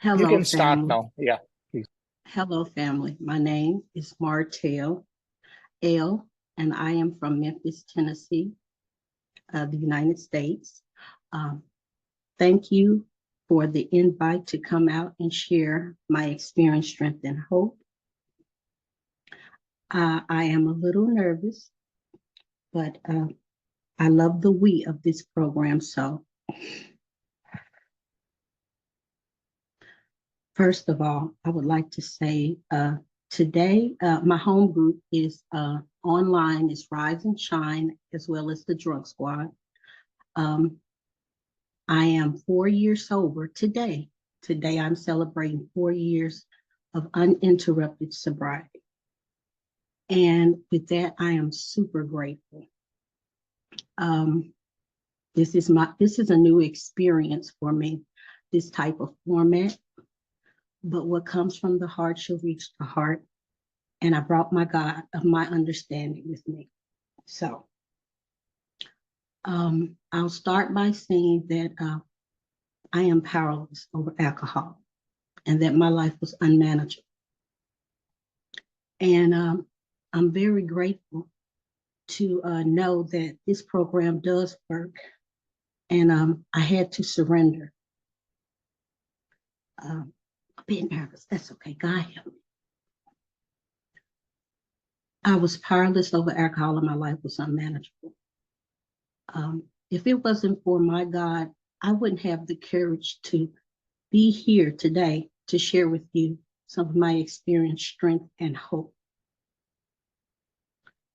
You Hello, can start family. now. Yeah, please. Hello, family. My name is Martell L., and I am from Memphis, Tennessee, the United States. Um, Thank you for the invite to come out and share my experience, strength, and hope. I am a little nervous, but I love the we of this program. So, first of all, I would like to say today my home group is online, is Rise and Shine, as well as the Drug Squad. I am 4 years sober today. Today I'm celebrating 4 years of uninterrupted sobriety. And with that, I am super grateful. This is a new experience for me, this type of format. But what comes from the heart shall reach the heart. And I brought my God of my understanding with me. So I'll start by saying that I am powerless over alcohol and that my life was unmanageable. And I'm very grateful to know that this program does work. And I had to surrender. A bit nervous. That's okay. God help me. I was powerless over alcohol and my life was unmanageable. If it wasn't for my God, I wouldn't have the courage to be here today to share with you some of my experience, strength, and hope.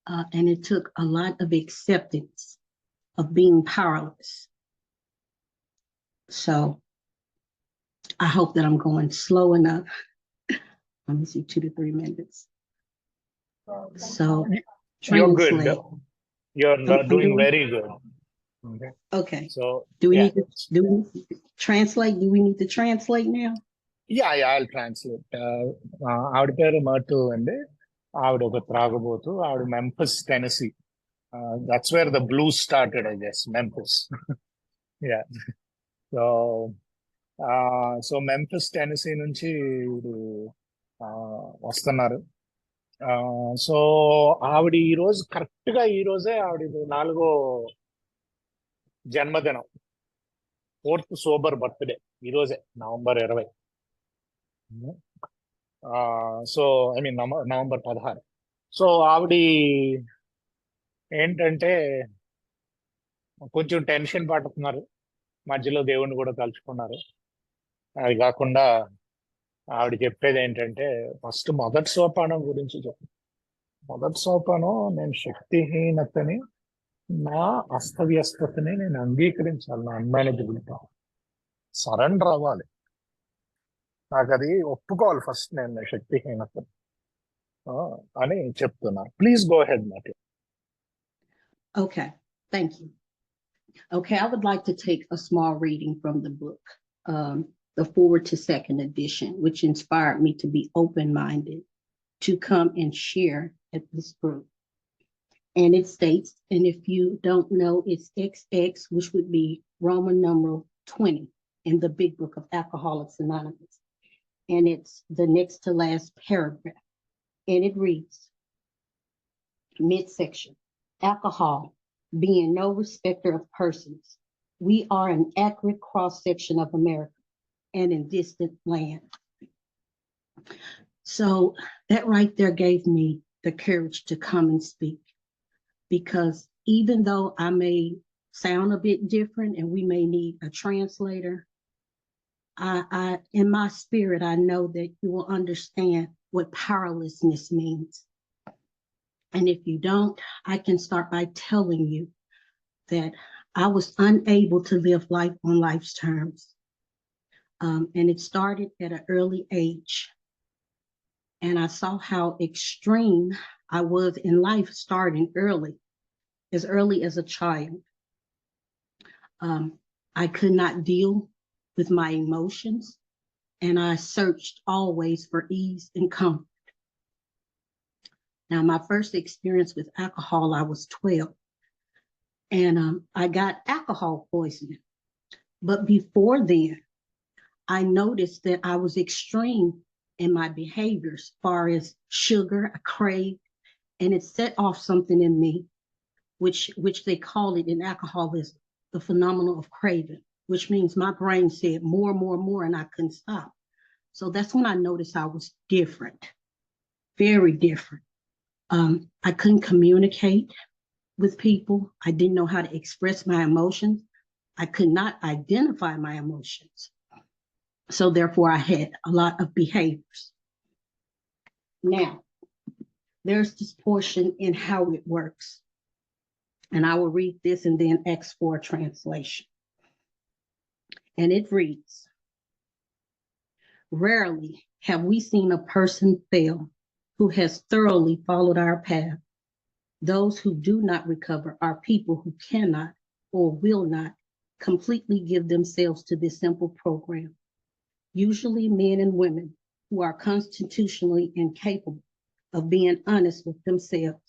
And it took a lot of acceptance of being powerless. So I hope that I'm going slow enough. Let me see, 2 to 3 minutes. So You're good. translate. You're I'm doing doing very good. Okay. okay. So Do we yeah, need to translate? Do we need to translate now? yeah, I'll translate. ఆవిడ పేరు మర్టు అండి. ఆవిడ ఒక త్రాగబోతు. ఆవిడ Memphis, Tennessee. That's where the blues started, I guess. Memphis. Yeah. So Memphis, Tennessee నుంచి వస్తున్నారు. So ఆవిడ ఈరోజు కరెక్ట్ గా ఈ రోజే ఆవిడ 4వ జన్మదినం, 4th సోబర్ బర్త్డే ఈరోజే, November 20. So I mean November 16. So ఆవిడ ఏంటంటే కొంచెం టెన్షన్ పడుతున్నారు, మధ్యలో దేవుణ్ణి కూడా తలుచుకున్నారు. అది కాకుండా ఆవిడ చెప్పేది ఏంటంటే ఫస్ట్ మొదటి సోపానం గురించి మొదటి సోపానం, నేను శక్తిహీనతని, నా అస్తవ్యస్తతని నేను అంగీకరించాలి, నా అన్మేనేజబిలిటీ, సరెండర్ అవ్వాలి, నాకు అది ఒప్పుకోవాలి ఫస్ట్ నేను శక్తిహీనత అని చెప్తున్నారు. Please go head Matt. Okay, thank you. Okay, I would like to take a small reading from the book, the forward to second edition, which inspired me to be open-minded to come and share at this group. And it states, and if you don't know, it's XX, which would be Roman numeral 20 in the big book of Alcoholics Anonymous. And it's the next to last paragraph. And it reads, midsection, alcohol being no respecter of persons, we are an accurate cross-section of America and in distant land. So that right there gave me the courage to come and speak, because even though I may sound a bit different and we may need a translator, I in my spirit, I know that you will understand what powerlessness means. And if you don't, I can start by telling you that I was unable to live life on life's terms. And it started at an early age. And I saw how extreme I was in life starting early as a child. I could not deal with my emotions, and I searched always for ease and comfort. Now, my first experience with alcohol, I was 12, and I got alcohol poisoning. But before then, I noticed that I was extreme in my behaviors as far as sugar, I craved, and it set off something in me, which they call it in alcoholism, the phenomenon of craving, which means my brain said more, more, more, and I couldn't stop. So that's when I noticed I was different, very different. I couldn't communicate with people. I didn't know how to express my emotions. I could not identify my emotions. So therefore, I had a lot of behaviors. Now, there's this portion in how it works. And I will read this and then ask for a translation. And it reads, rarely have we seen a person fail who has thoroughly followed our path. Those who do not recover are people who cannot or will not completely give themselves to this simple program. Usually men and women who are constitutionally incapable of being honest with themselves.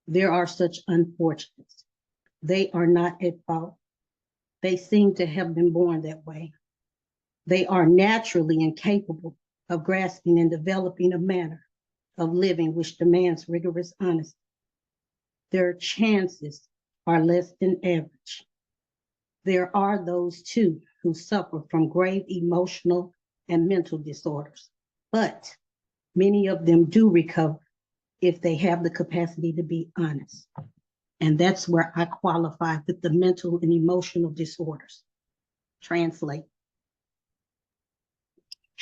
There are such unfortunates. They are not at fault. They seem to have been born that way. They are naturally incapable of grasping and developing a manner of living which demands rigorous honesty. Their chances are less than average. There are those too who suffer from grave emotional and mental disorders, but many of them do recover if they have the capacity to be honest. And that's where I qualify with the mental and emotional disorders. Translate.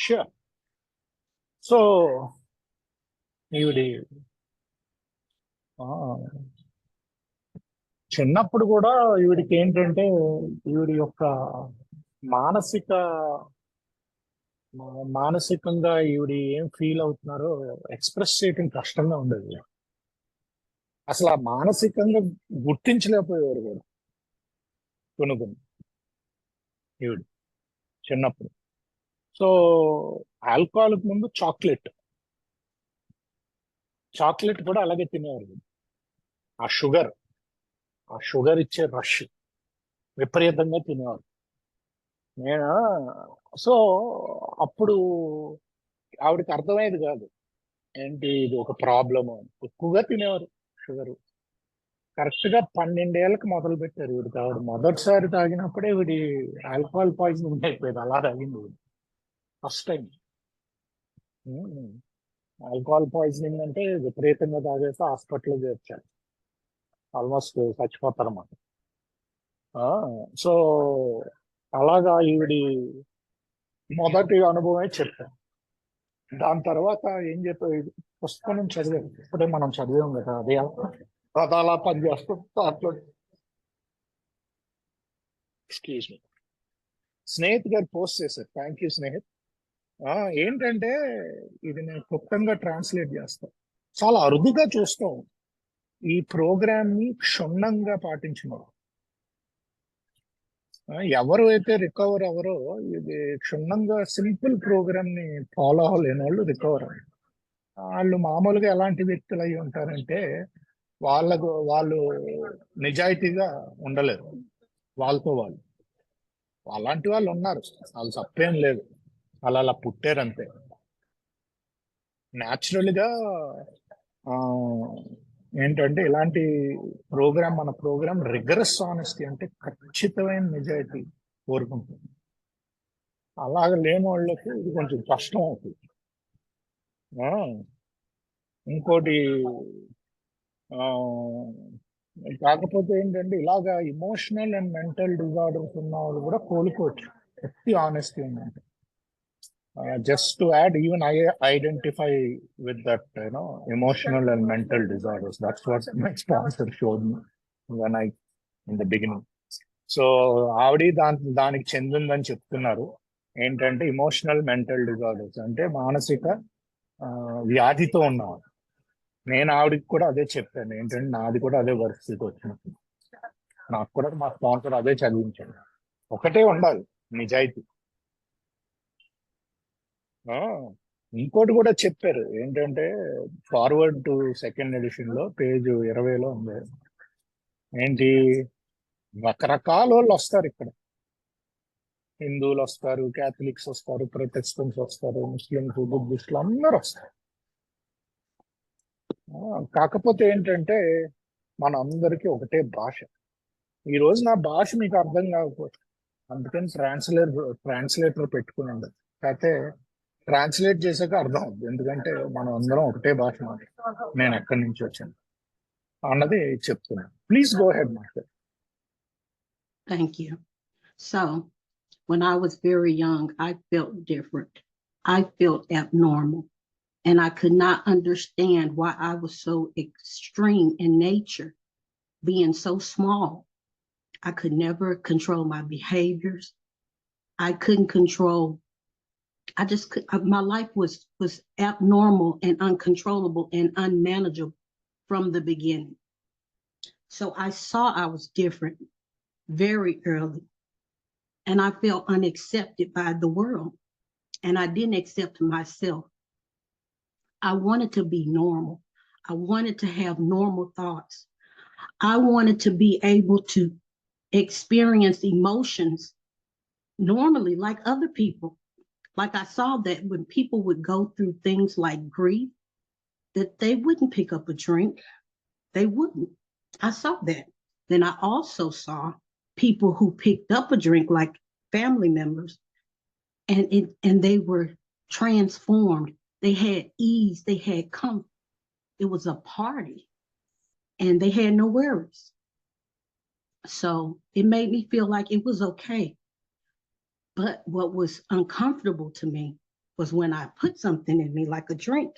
Sure. So, ఈవిడి చిన్నప్పుడు కూడా ఈవిడికి ఏంటంటే ఈవిడి యొక్క మానసిక మానసికంగా ఈవిడ ఏం ఫీల్ అవుతున్నారో ఎక్స్ప్రెస్ చేయటం కష్టంగా ఉండేది. అసలు ఆ మానసికంగా గుర్తించలేకపోయేవారు కూడా కొన్ని ఈవిడ చిన్నప్పుడు. సో ఆల్కహాల్కి ముందు చాక్లెట్ కూడా అలాగే తినేవారు. ఆ షుగర్ ఇచ్చే రష్ విపరీతంగా తినేవారు. నేను సో అప్పుడు ఆవిడకి అర్థమయ్యేది కాదు ఏంటి ఇది ఒక ప్రాబ్లము. ఎక్కువగా తినేవారు షుగర్. కరెక్ట్గా 12 ఏళ్ళకి మొదలు పెట్టారు వీడికి. ఆవిడ మొదటిసారి తాగినప్పుడే వీడి ఆల్కహాల్ పాయిజనింగ్ అయిపోయింది. అలా తాగింది వీడు ఫస్ట్ టైం. ఆల్కహాల్ పాయిజనింగ్ అంటే విపరీతంగా తాగేసి హాస్పిటల్లో చేర్చారు. ఆల్మోస్ట్ చచ్చిపోతారు అన్నమాట. సో అలాగా ఈవిడి మొదటి అనుభవమే చెప్పాను. దాని తర్వాత ఏం చెప్పారు, పుస్తకం చదివాను. ఇప్పుడే మనం చదివాం కదా, అది అలా పనిచేస్తుంది దాంట్లో. ఎక్స్క్యూజ్ మీ, స్నేహిత్ గారు పోస్ట్ చేశారు. Thank you Snehith. ఏంటంటే ఇది నేను క్లుప్తంగా ట్రాన్స్లేట్ చేస్తాను. చాలా అరుదుగా చూస్తాం ఈ ప్రోగ్రామ్ ని క్షుణ్ణంగా పాటించిన ఎవరు అయితే రికవర్ అవరో, ఇది క్షుణ్ణంగా సింపుల్ ప్రోగ్రామ్ ని ఫాలో అవ్వలేని వాళ్ళు రికవర్ అవ్వరు. వాళ్ళు మామూలుగా ఎలాంటి వ్యక్తులు అయి ఉంటారంటే వాళ్ళు నిజాయితీగా ఉండలేరు. వాళ్ళతో వాళ్ళు అలాంటి వాళ్ళు ఉన్నారు. వాళ్ళు తప్పేం లేదు, వాళ్ళు అలా పుట్టారంతే. న్యాచురల్ గా ఏంటంటే ఇలాంటి మన ప్రోగ్రామ్ రిగరస్ ఆనెస్టీ అంటే ఖచ్చితమైన నిజాయితీ కోరుకుంటుంది. అలాగ లేని వాళ్ళకి ఇది కొంచెం కష్టం అవుతుంది. ఇంకోటి కాకపోతే ఏంటంటే ఇలాగా ఇమోషనల్ అండ్ మెంటల్ డిజార్డర్స్ ఉన్న వాళ్ళు కూడా కోలుకోవచ్చు ఎత్తి ఆనెస్టీ ఉందంటే. Just to add, even I identify with that, emotional and mental disorders. That's what my sponsor showed me when in the beginning. So, ఆవిడ దానికి చెందిందని చెప్తున్నారు. ఏంటంటే ఇమోషనల్ మెంటల్ డిజార్డర్స్ అంటే మానసిక వ్యాధితో ఉన్నవాడు. నేను ఆవిడకి కూడా అదే చెప్పాను. ఏంటంటే నాది కూడా అదే పరిస్థితి వచ్చినప్పుడు నాకు కూడా మా స్పాన్సర్ అదే చదివించాడు. ఒకటే ఉండాలి, నిజాయితీ. ఇంకోటి కూడా చెప్పారు ఏంటంటే, ఫార్వర్డ్ టు సెకండ్ ఎడిషన్ లో పేజ్ 20లో ఉంది. ఏంటి, రకరకాల వాళ్ళు వస్తారు ఇక్కడ. హిందువులు వస్తారు, క్యాథలిక్స్ వస్తారు, ప్రొటెస్టెంట్స్ వస్తారు, ముస్లింస్, బుద్ధిస్టులు అందరూ వస్తారు. కాకపోతే ఏంటంటే మన అందరికీ ఒకటే భాష. ఈ రోజు నా భాష మీకు అర్థం కాకపోతే అందుకని ట్రాన్స్లేటర్ పెట్టుకున్నాడు. కాకపోతే ట్రాన్స్లేట్ చేసాక అర్థం అవుతుంది, ఎందుకంటే మనం అందరం ఒకటే భాష మాట్లాడుతున్నాం. నేను ఎక్కడి నుంచి వచ్చాను అన్నది చెప్తున్నాను. Please go head master. Thank you. So, when I was very young, I felt different. I felt abnormal. And I could not understand why I was so extreme in nature, being so small. I could never control my behaviors. I couldn't control. My life was abnormal and uncontrollable and unmanageable from the beginning. So I saw I was different very early, and I felt unaccepted by the world, and I didn't accept myself. I wanted to be normal. I wanted to have normal thoughts. I wanted to be able to experience emotions normally like other people. Like I saw that when people would go through things like grief, that they wouldn't pick up a drink. They wouldn't. I saw that. Then I also saw people who picked up a drink, like family members, and they were transformed. They had ease, they had comfort. It was a party, and they had no worries. So it made me feel like it was okay. But what was uncomfortable to me was when I put something in me, like a drink,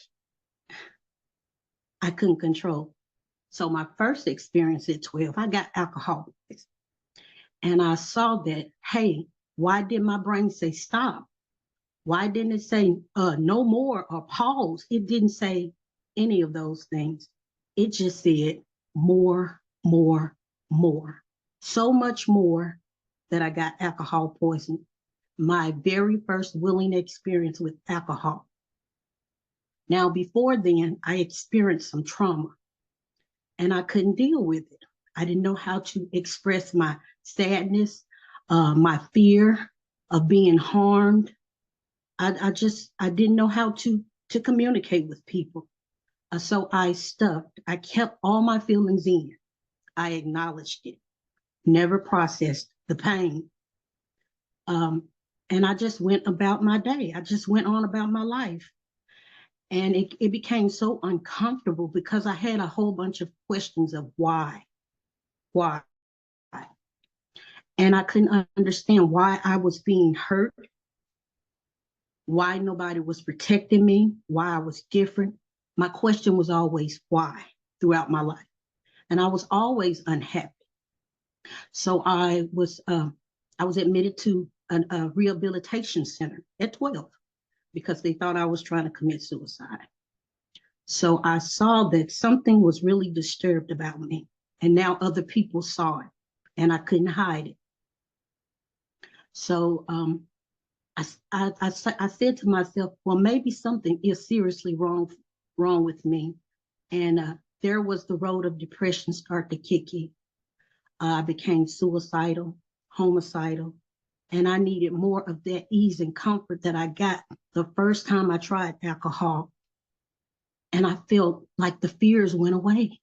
I couldn't control. So my first experience at 12, I got alcohol. And I saw that, hey, why did my brain say stop? Why didn't it say no more or pause? It didn't say any of those things. It just said more, more, more. So much more that I got alcohol poisoning. My very first willing experience with alcohol. Now, before then, I experienced some trauma, and I couldn't deal with it. I didn't know how to express my sadness, my fear of being harmed. I didn't know how to communicate with people. So I kept all my feelings in. I acknowledged it, never processed the pain. And I just went about my day. I just went on about my life. And it became so uncomfortable because I had a whole bunch of questions of why. And I couldn't understand why I was being hurt, why nobody was protecting me, why I was different. My question was always why throughout my life. And I was always unhappy. So I was admitted to a rehabilitation center at 12 because they thought I was trying to commit suicide. So I saw that something was really disturbed about me. And now other people saw it, and I couldn't hide it. So I said to myself, well, maybe something is seriously wrong with me. And there was the road of depression start to kick in. I became suicidal, homicidal, and I needed more of that ease and comfort that I got the first time I tried alcohol. And I felt like the fears went away,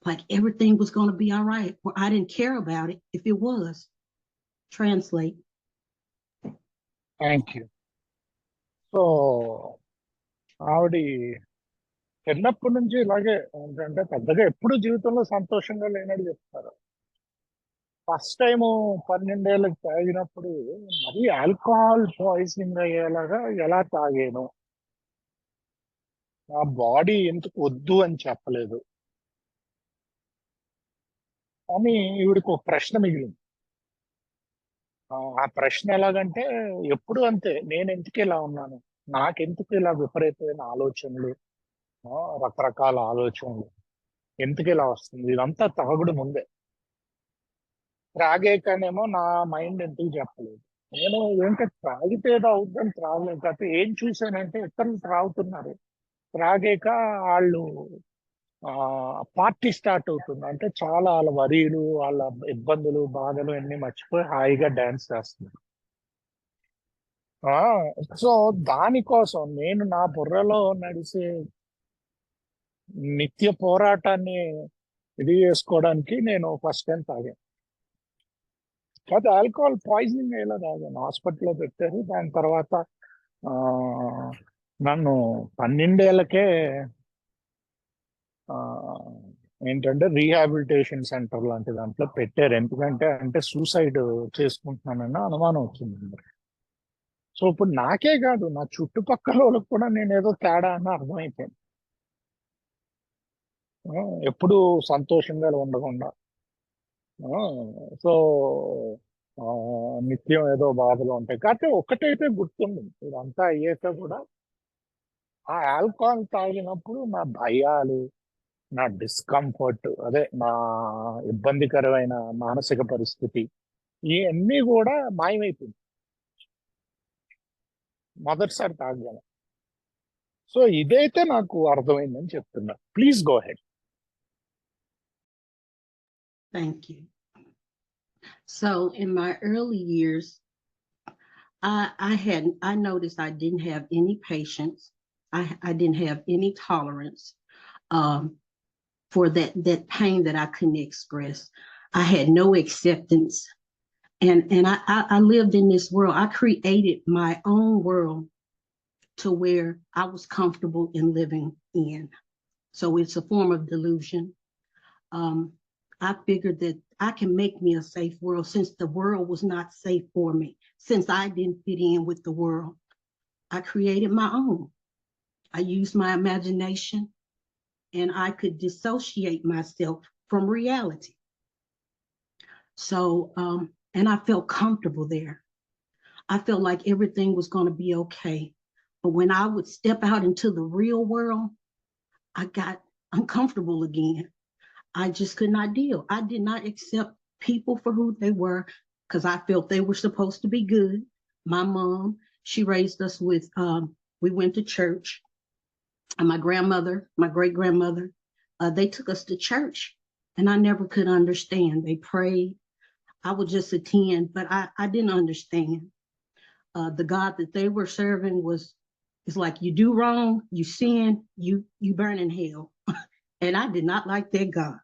like everything was going to be all right. Well, I didn't care about it if it was. Translate. Thank you. So ఆవిడ చిన్నప్పటి నుంచి ఇలాగే ఏంటంటే పెద్దగా ఎప్పుడు జీవితంలో సంతోషంగా లేనని చెప్తారు. ఫస్ట్ టైం 12 ఏళ్ళకి తాగినప్పుడు మరీ ఆల్కహాల్ పాయిజనింగ్ అయ్యేలాగా ఎలా తాగాను, నా బాడీ ఎందుకు వద్దు అని చెప్పలేదు అని ఈవిడికి ఒక ప్రశ్న మిగిలింది. ఆ ప్రశ్న ఎలాగంటే ఎప్పుడు అంతే, నేను ఎందుకు ఇలా ఉన్నాను, నాకెందుకు ఇలా విపరీతమైన ఆలోచనలు, రకరకాల ఆలోచనలు ఎందుకు ఇలా వస్తుంది, ఇదంతా తాగుడు ముందే. త్రాగాకనేమో నా మైండ్ ఎందుకు చెప్పలేదు. నేను ఏంటంటే త్రాగితే ఏదో అవుద్దని త్రాగలేదు. కాకపోతే ఏం చూశానంటే ఇతరులు త్రాగుతున్నారు, త్రాగాక వాళ్ళు పార్టీ స్టార్ట్ అవుతుంది. అంటే చాలా వాళ్ళ వరీలు, వాళ్ళ ఇబ్బందులు, బాధలు అన్ని మర్చిపోయి హాయిగా డాన్స్ చేస్తున్నారు. సో దానికోసం నేను నా బుర్రలో నడిసే నిత్య పోరాటాన్ని ఇది చేసుకోవడానికి నేను ఫస్ట్ టైం తాగాను. కాదు, ఆల్కహాల్ పాయిజనింగ్ అయ్యేలా తాగాను. హాస్పిటల్లో పెట్టారు. దాని తర్వాత ఆ, నన్ను 12 ఏళ్ళకే ఆ, ఏంటంటే రీహాబిలిటేషన్ సెంటర్ లాంటి దాంట్లో పెట్టారు. ఎందుకంటే అంటే సూసైడ్ చేసుకుంటున్నానన్న అనుమానం వచ్చింది. సో ఇప్పుడు నాకే కాదు, నా చుట్టుపక్కల వాళ్ళకి కూడా నేను ఏదో తేడా అని అర్థమైపోయింది. ఆ, ఎప్పుడు సంతోషంగా ఉండకుండా, సో నిత్యం ఏదో బాధలు ఉంటాయి. కాకపోతే ఒక్కటైతే గుర్తుంది, ఇదంతా అయ్యాక కూడా ఆ ఆల్కహాల్ తాగినప్పుడు నా భయాలు, నా డిస్కంఫర్ట్, అదే నా ఇబ్బందికరమైన మానసిక పరిస్థితి, ఇవన్నీ కూడా మాయమైపోయింది మొదటిసారి తాగలను. సో ఇదైతే నాకు అర్థమైందని చెప్తున్నా. Please go head. Thank you. So in my early years, I noticed I didn't have any patience. I didn't have any tolerance um, for that pain that I couldn't express. I had no acceptance. And I lived in this world. I created my own world to where I was comfortable in living in. So it's a form of delusion. I figured that I can make me a safe world since the world was not safe for me, since I didn't fit in with the world. I created my own. I used my imagination and I could dissociate myself from reality. So, and I felt comfortable there. I felt like everything was going to be okay. But when I would step out into the real world, I got uncomfortable again. I just could not deal. I did not accept people for who they were because I felt they were supposed to be good. My mom, she raised us with, we went to church. And my grandmother, my great grandmother, they took us to church and I never could understand. They prayed. I would just attend, but I didn't understand. The God that they were serving it's like you do wrong, you sin, you burn in hell. And I did not like that God.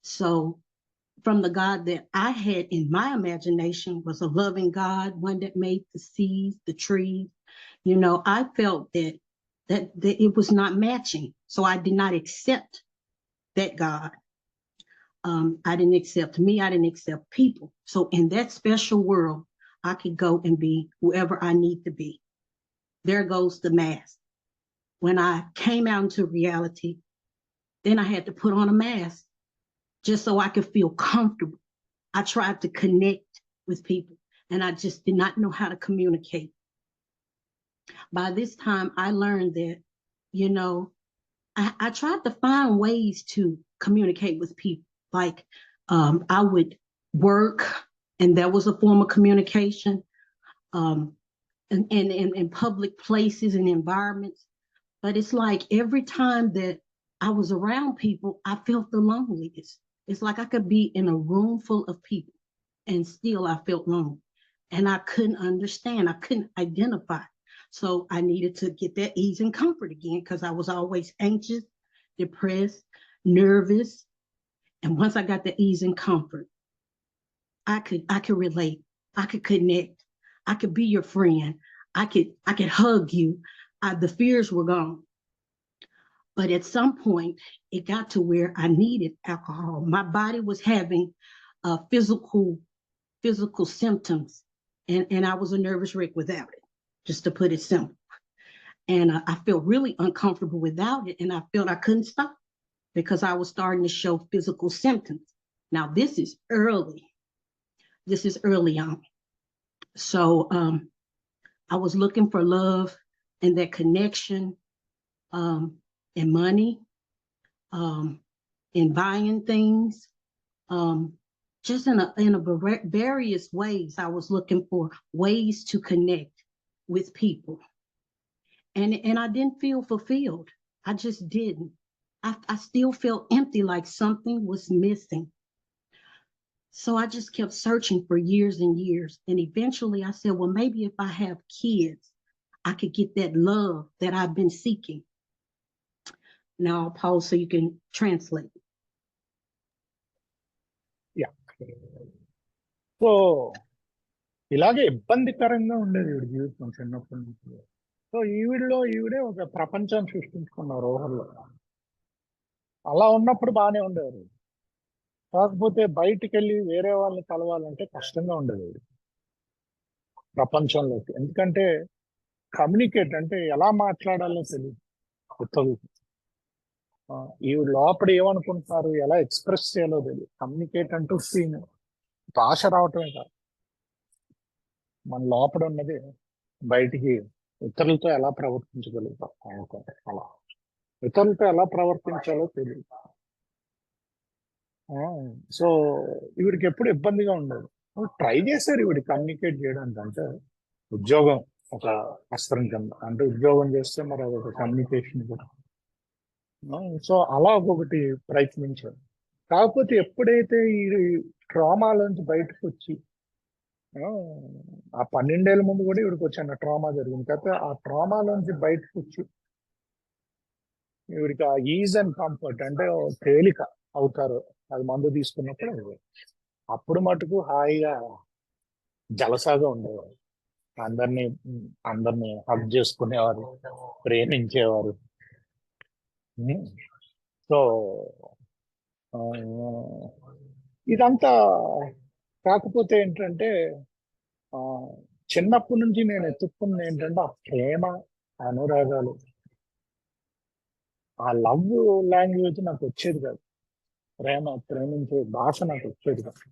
So from the God that I had in my imagination was a loving God, one that made the seas, the trees. You know, I felt that it was not matching. So I did not accept that God. I didn't accept me. I didn't accept people. So in that special world, I could go and be whoever I need to be. There goes the mask. When I came out into reality, then I had to put on a mask just so I could feel comfortable. I tried to connect with people and I just did not know how to communicate. By this time, I learned that, you know, I tried to find ways to communicate with people. Like I would work, and that was a form of communication. Um, and in public places and environments. But it's like every time that I was around people, I felt the loneliest. It's like I could be in a room full of people and still I felt lonely. And I couldn't understand, I couldn't identify. So I needed to get that ease and comfort again because I was always anxious, depressed, nervous. And once I got the ease and comfort, I could relate, I could connect, I could be your friend, I could hug you. The fears were gone. But at some point, it got to where I needed alcohol. My body was having physical symptoms, and I was a nervous wreck without it, just to put it simple. And I felt really uncomfortable without it, and I felt I couldn't stop because I was starting to show physical symptoms. Now, this is early. This is early on. So I was looking for love and that connection and money, in buying things, just in a various ways. I was looking for ways to connect with people, and I didn't feel fulfilled. I just didn't. I still felt empty, like something was missing. So I just kept searching for years and years. And eventually I said, well, maybe if I have kids, I could get that love that I've been seeking. Now I'll pause so you can translate. Yeah. So ఇలాగే ఇబ్బందికరంగా ఉండేది ఈవిడ జీవితం చిన్నప్పటి నుంచి. So ఈవిడే ఒక ప్రపంచాన్ని సృష్టించుకున్నారు ఊహల్లో. అలా ఉన్నప్పుడు బాగానే ఉండేవారు. కాకపోతే బయటికి వెళ్ళి వేరే వాళ్ళని కలవాలంటే కష్టంగా ఉండేది ప్రపంచంలోకి. ఎందుకంటే కమ్యూనికేట్ అంటే ఎలా మాట్లాడాలో తెలియదు ఇతరులకి. ఈవిడ లోపల ఏమనుకుంటున్నారు, ఎలా ఎక్స్ప్రెస్ చేయాలో తెలియదు. కమ్యూనికేట్ అంటూ సీన్ భాష రావటమే కాదు, మన లోపల ఉన్నది బయటికి ఇతరులతో ఎలా ప్రవర్తించగలుగుతాం అనుకుంటే అలా ఇతరులతో ఎలా ప్రవర్తించాలో తెలియదు. సో ఈవిడికి ఎప్పుడు ఇబ్బందిగా ఉండదు. ట్రై చేశారు ఈవిడ కమ్యూనికేట్ చేయడానికి. అంటే ఉద్యోగం ఒక అస్త్రం కింద, అంటే ఉద్యోగం చేస్తే మరి అదొక కమ్యూనికేషన్ కూడా. సో అలా ఒక్కొక్కటి ప్రయత్నించారు. కాకపోతే ఎప్పుడైతే ఈ ట్రామాలోంచి బయటకు వచ్చి, ఆ 12 ఏళ్ళ ముందు కూడా ఈవిడికి వచ్చిన ట్రామా జరిగింది. కాకపోతే ఆ ట్రామాలోంచి బయటకు వచ్చి ఈవిడికి ఆ ఈజ్ అండ్ కంఫర్ట్ అంటే తేలిక అవుతారు అది మందు తీసుకున్నప్పుడు, అప్పుడు మటుకు హాయిగా జలసాగా ఉండేవారు. అందరినీ హగ్ చేసుకునేవారు, ప్రేమించేవారు. సో ఇదంతా కాకపోతే ఏంటంటే చిన్నప్పటి నుంచి నేను ఎత్తుక్కున్నది ఏంటంటే ఆ ప్రేమ, అనురాగాలు, ఆ లవ్ లాంగ్వేజ్ నాకు వచ్చేది కాదు. ప్రేమించే భాష నాకు వచ్చేది కాదు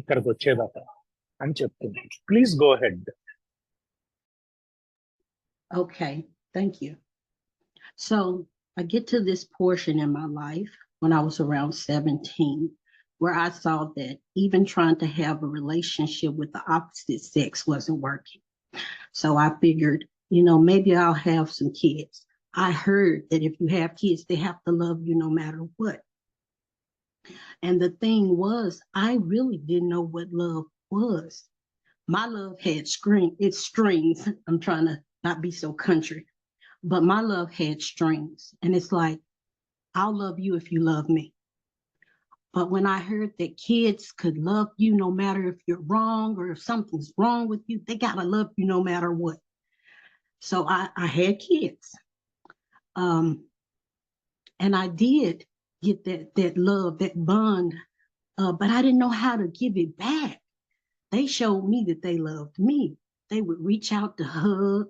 ఇక్కడికి వచ్చేదాకా అని చెప్తుంది. Please go head. Okay, thank you. So I get to this portion in my life when I was around 17, where I saw that even trying to have a relationship with the opposite sex wasn't working. So I figured, maybe I'll have some kids. I heard that if you have kids, they have to love you no matter what. And the thing was, I really didn't know what love was. My love had strings. I'm trying to not be so country, but my love had strings. And it's like, I'll love you if you love me. But when I heard that kids could love you no matter if you're wrong or if something's wrong with you, they gotta love you no matter what. So I had kids. And I did get that love, that bond, but I didn't know how to give it back. They showed me that they loved me. They would reach out to hug,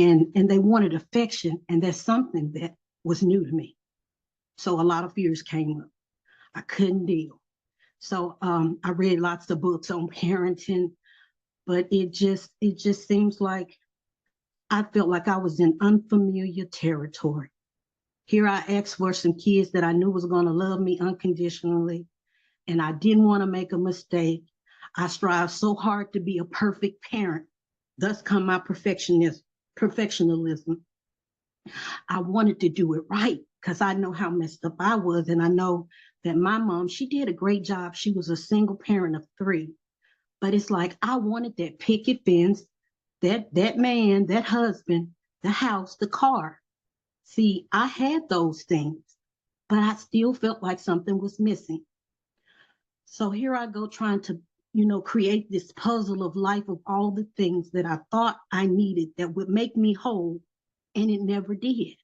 and they wanted affection, and that's something that was new to me. So a lot of fears came up. I couldn't deal. So I read lots of books on parenting, but it just seems like I felt like I was in unfamiliar territory. Here I asked for some kids that I knew was going to love me unconditionally, and I didn't want to make a mistake. I strive so hard to be a perfect parent. Thus come my perfectionism. I wanted to do it right because I know how messed up I was. And I know that my mom, she did a great job. She was a single parent of 3. But it's like I wanted that picket fence, that man, that husband, the house, the car. See, I had those things, but I still felt like something was missing. So here I go trying to, create this puzzle of life of all the things that I thought I needed that would make me whole, and it never did.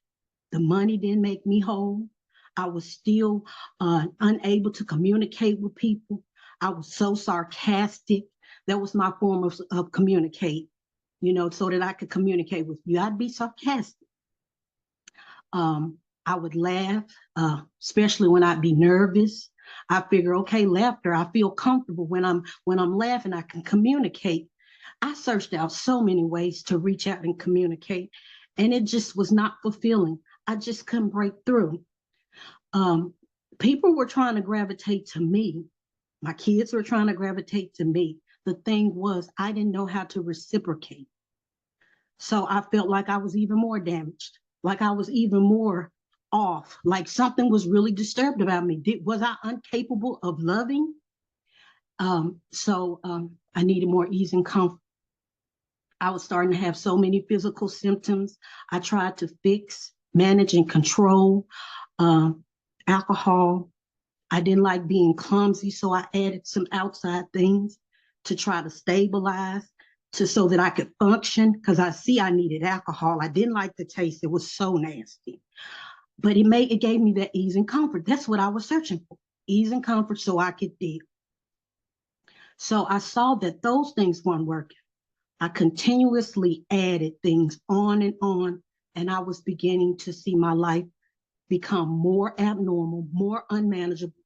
The money didn't make me whole. I was still unable to communicate with people. I was so sarcastic. That was my form of communicate, so that I could communicate with you. I'd be sarcastic. I would laugh, especially when I'd be nervous. I figure, okay, laughter, I feel comfortable when I'm laughing, I can communicate. I searched out so many ways to reach out and communicate, and it just was not fulfilling. I just couldn't break through. People were trying to gravitate to me. My kids were trying to gravitate to me. The thing was, I didn't know how to reciprocate. So I felt like I was even more damaged, like I was even more off, like something was really disturbed about me. Was I incapable of loving? I needed more ease and comfort. I was starting to have so many physical symptoms. I tried to fix, manage, and control alcohol. I didn't like being clumsy, so I added some outside things to try to stabilize, so that I could function, because I needed alcohol. I didn't like the taste. It was so nasty. But it gave me that ease and comfort. That's what I was searching for, ease and comfort, so I could deal. So I saw that those things weren't working. I continuously added things on, and I was beginning to see my life become more abnormal, more unmanageable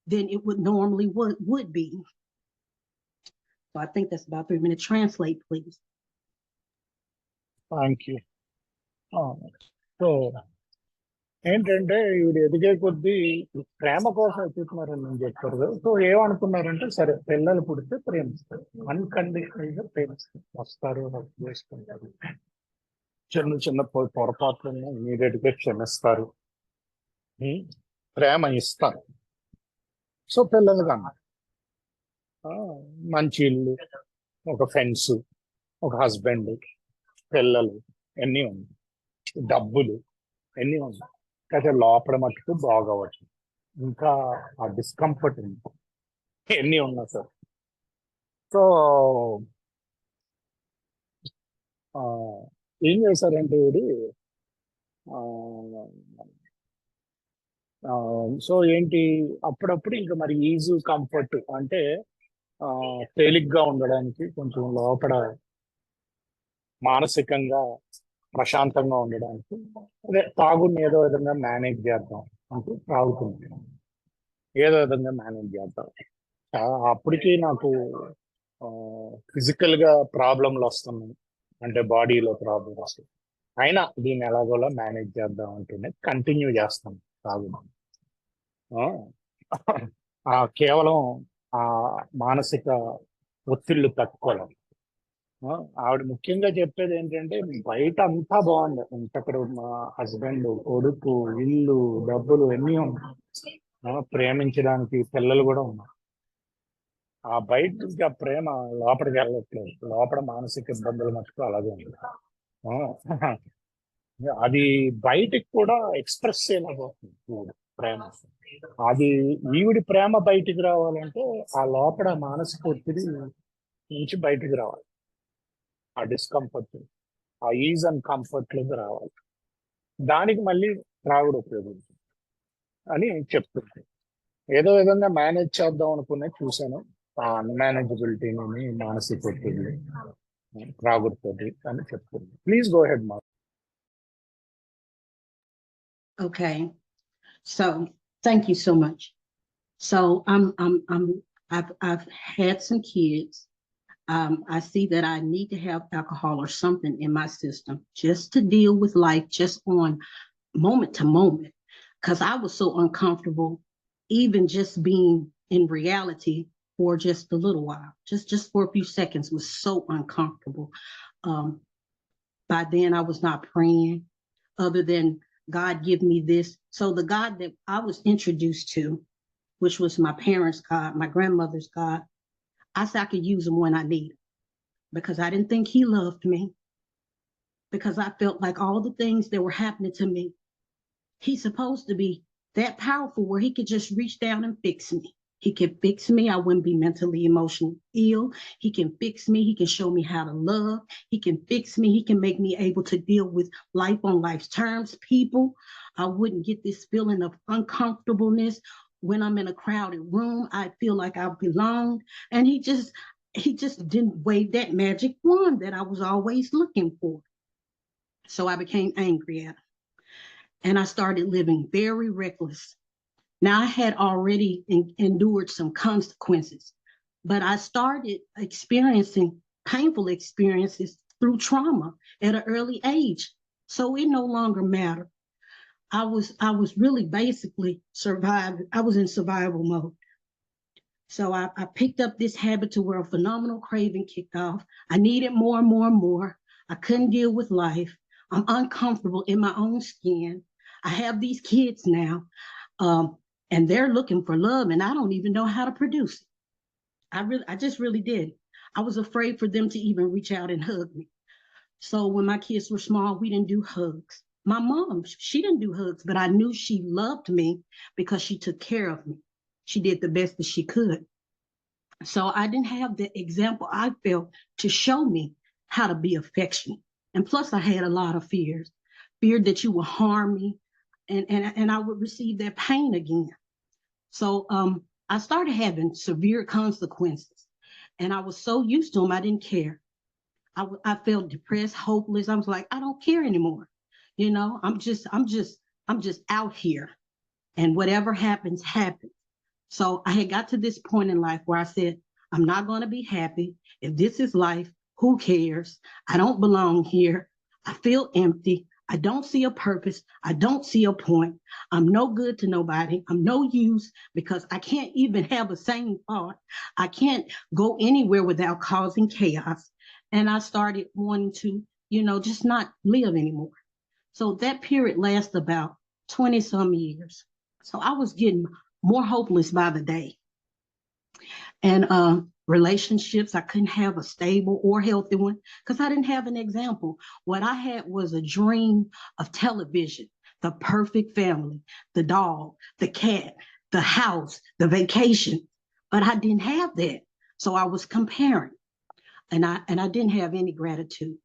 than it would normally would be. So I think that's about 3 minutes. Translate, please. Thank you. So ఏంటంటే ఈవిడ ఎదిగే కొద్దీ ప్రేమ కోసం ఎత్తుతున్నారని నేను చెప్పారు కదా. So ఏమనుకున్నారంటే, సరే పిల్లలు పుడితే ప్రేమిస్తారు, అన్కండిషనల్ గా ప్రేమిస్తారు, వస్తారు, హక్ చేసుకుంటారు, చిన్న చిన్న పొరపాట్లను ఇమీడియట్ గా క్షమిస్తారు, ప్రేమ ఇస్తారు. సో పిల్లలు కన్నా మంచి ఇల్లు, ఒక ఫెన్స్, ఒక హస్బెండ్, పిల్లలు ఎన్ని ఉన్నాయి, డబ్బులు ఎన్ని ఉన్నాయి, అయితే లోపల మట్టుకు బాగవచ్చు, ఇంకా ఆ డిస్కంఫర్ట్ ఉంది, ఎన్ని ఉన్నా సార్. సో ఏం చేశారంటే ఇది సో ఏంటి, అప్పుడప్పుడు ఇంకా మరి ఈజీ కంఫర్ట్ అంటే తేలిగ్గా ఉండడానికి, కొంచెం లోపల మానసికంగా ప్రశాంతంగా ఉండడానికి అదే తాగుని ఏదో విధంగా మేనేజ్ చేద్దాం అంటూ తాగుతుంది, ఏదో విధంగా మేనేజ్ చేద్దాం. అప్పటికి నాకు ఫిజికల్ గా ప్రాబ్లంలు వస్తున్నాయి, అంటే బాడీలో ప్రాబ్లమ్స్ వస్తాయి, అయినా దీన్ని ఎలాగోలా మేనేజ్ చేద్దాం అంటూనే కంటిన్యూ చేస్తాం తాగుదాం. కేవలం ఆ మానసిక ఒత్తిళ్లు తట్టుకోవడం. ఆవిడ ముఖ్యంగా చెప్పేది ఏంటంటే, బయట అంతా బాగుంది, ఇంతక్కడ మా హస్బెండ్, కొడుకు, ఇల్లు, డబ్బులు ఎన్ని ఉన్నాయి, ప్రేమించడానికి పిల్లలు కూడా ఉన్నారు. ఆ బయట నుంచి ఆ ప్రేమ లోపలికి వెళ్ళట్లేదు, లోపల మానసిక ఇబ్బందులు మటుకు అలాగే ఉంది. అది బయటికి కూడా ఎక్స్ప్రెస్ చేయలేకపోతుంది ప్రేమ. అది ఈవిడి ప్రేమ బయటికి రావాలంటే ఆ లోపల మానసిక ఒత్తిడి నుంచి బయటికి రావాలి, ఆ డిస్కంఫర్ట్, ఆ ఈజ్ అండ్ కంఫర్ట్ లోకి రావాలి. దానికి మళ్ళీ త్రాగుడు ఉపయోగించింది అని చెప్తుంది. ఏదో విధంగా మేనేజ్ చేద్దాం అనుకునే చూశాను, ఆ అన్మేనేజబిలిటీని, మానసిక ఒత్తిడి త్రాగుడుతుంది అని చెప్తుంది. ప్లీజ్ గో హెడ్ మా. Okay, so thank you so much. So I've had some kids. I see that I need to have alcohol or something in my system just to deal with life, just on moment to moment, because I was so uncomfortable, even just being in reality for just a little while, just for a few seconds was so uncomfortable. By then I was not praying other than God give me this. So the God that I was introduced to, which was my parents' God, my grandmother's God, I said I could use him when I need him, because I didn't think he loved me, because I felt like all the things that were happening to me, he's supposed to be that powerful where he could just reach down and fix me. He can fix me. I wouldn't be mentally, emotionally ill. He can fix me. He can show me how to love. He can fix me. He can make me able to deal with life on life's terms, people. I wouldn't get this feeling of uncomfortableness when I'm in a crowded room. I feel like I belonged. And he just didn't wave that magic wand that I was always looking for. So I became angry at him. And I started living very reckless. Now, I had already endured some consequences, but I started experiencing painful experiences through trauma at an early age. So it no longer mattered. I was really basically surviving. I was in survival mode. So I picked up this habit to where a phenomenal craving kicked off. I needed more and more and more. I couldn't deal with life. I'm uncomfortable in my own skin. I have these kids now. And they're looking for love, and I don't even know how to produce it. I just really did. I was afraid for them to even reach out and hug me. So when my kids were small, we didn't do hugs. My mom, she didn't do hugs, but I knew she loved me because she took care of me. She did the best that she could. So I didn't have the example I felt to show me how to be affectionate. And plus, I had a lot of fears, feared that you would harm me, and I would receive that pain again. So I started having severe consequences, and I was so used to them, I didn't care. I felt depressed, hopeless. I was like, I don't care anymore. You know, I'm just out here, and whatever happens, happens. So I had got to this point in life where I said, I'm not going to be happy. If this is life, who cares? I don't belong here. I feel empty. I don't see a purpose. I don't see a point. I'm no good to nobody. I'm no use because I can't even have a sane thought. I can't go anywhere without causing chaos. And I started wanting to, just not live anymore. So that period lasted about 20 some years. So I was getting more hopeless by the day. And relationships, I couldn't have a stable or healthy one because I didn't have an example. What I had was a dream of television, the perfect family, the dog, the cat, the house, the vacation. But I didn't have that. So I was comparing, and I didn't have any gratitude.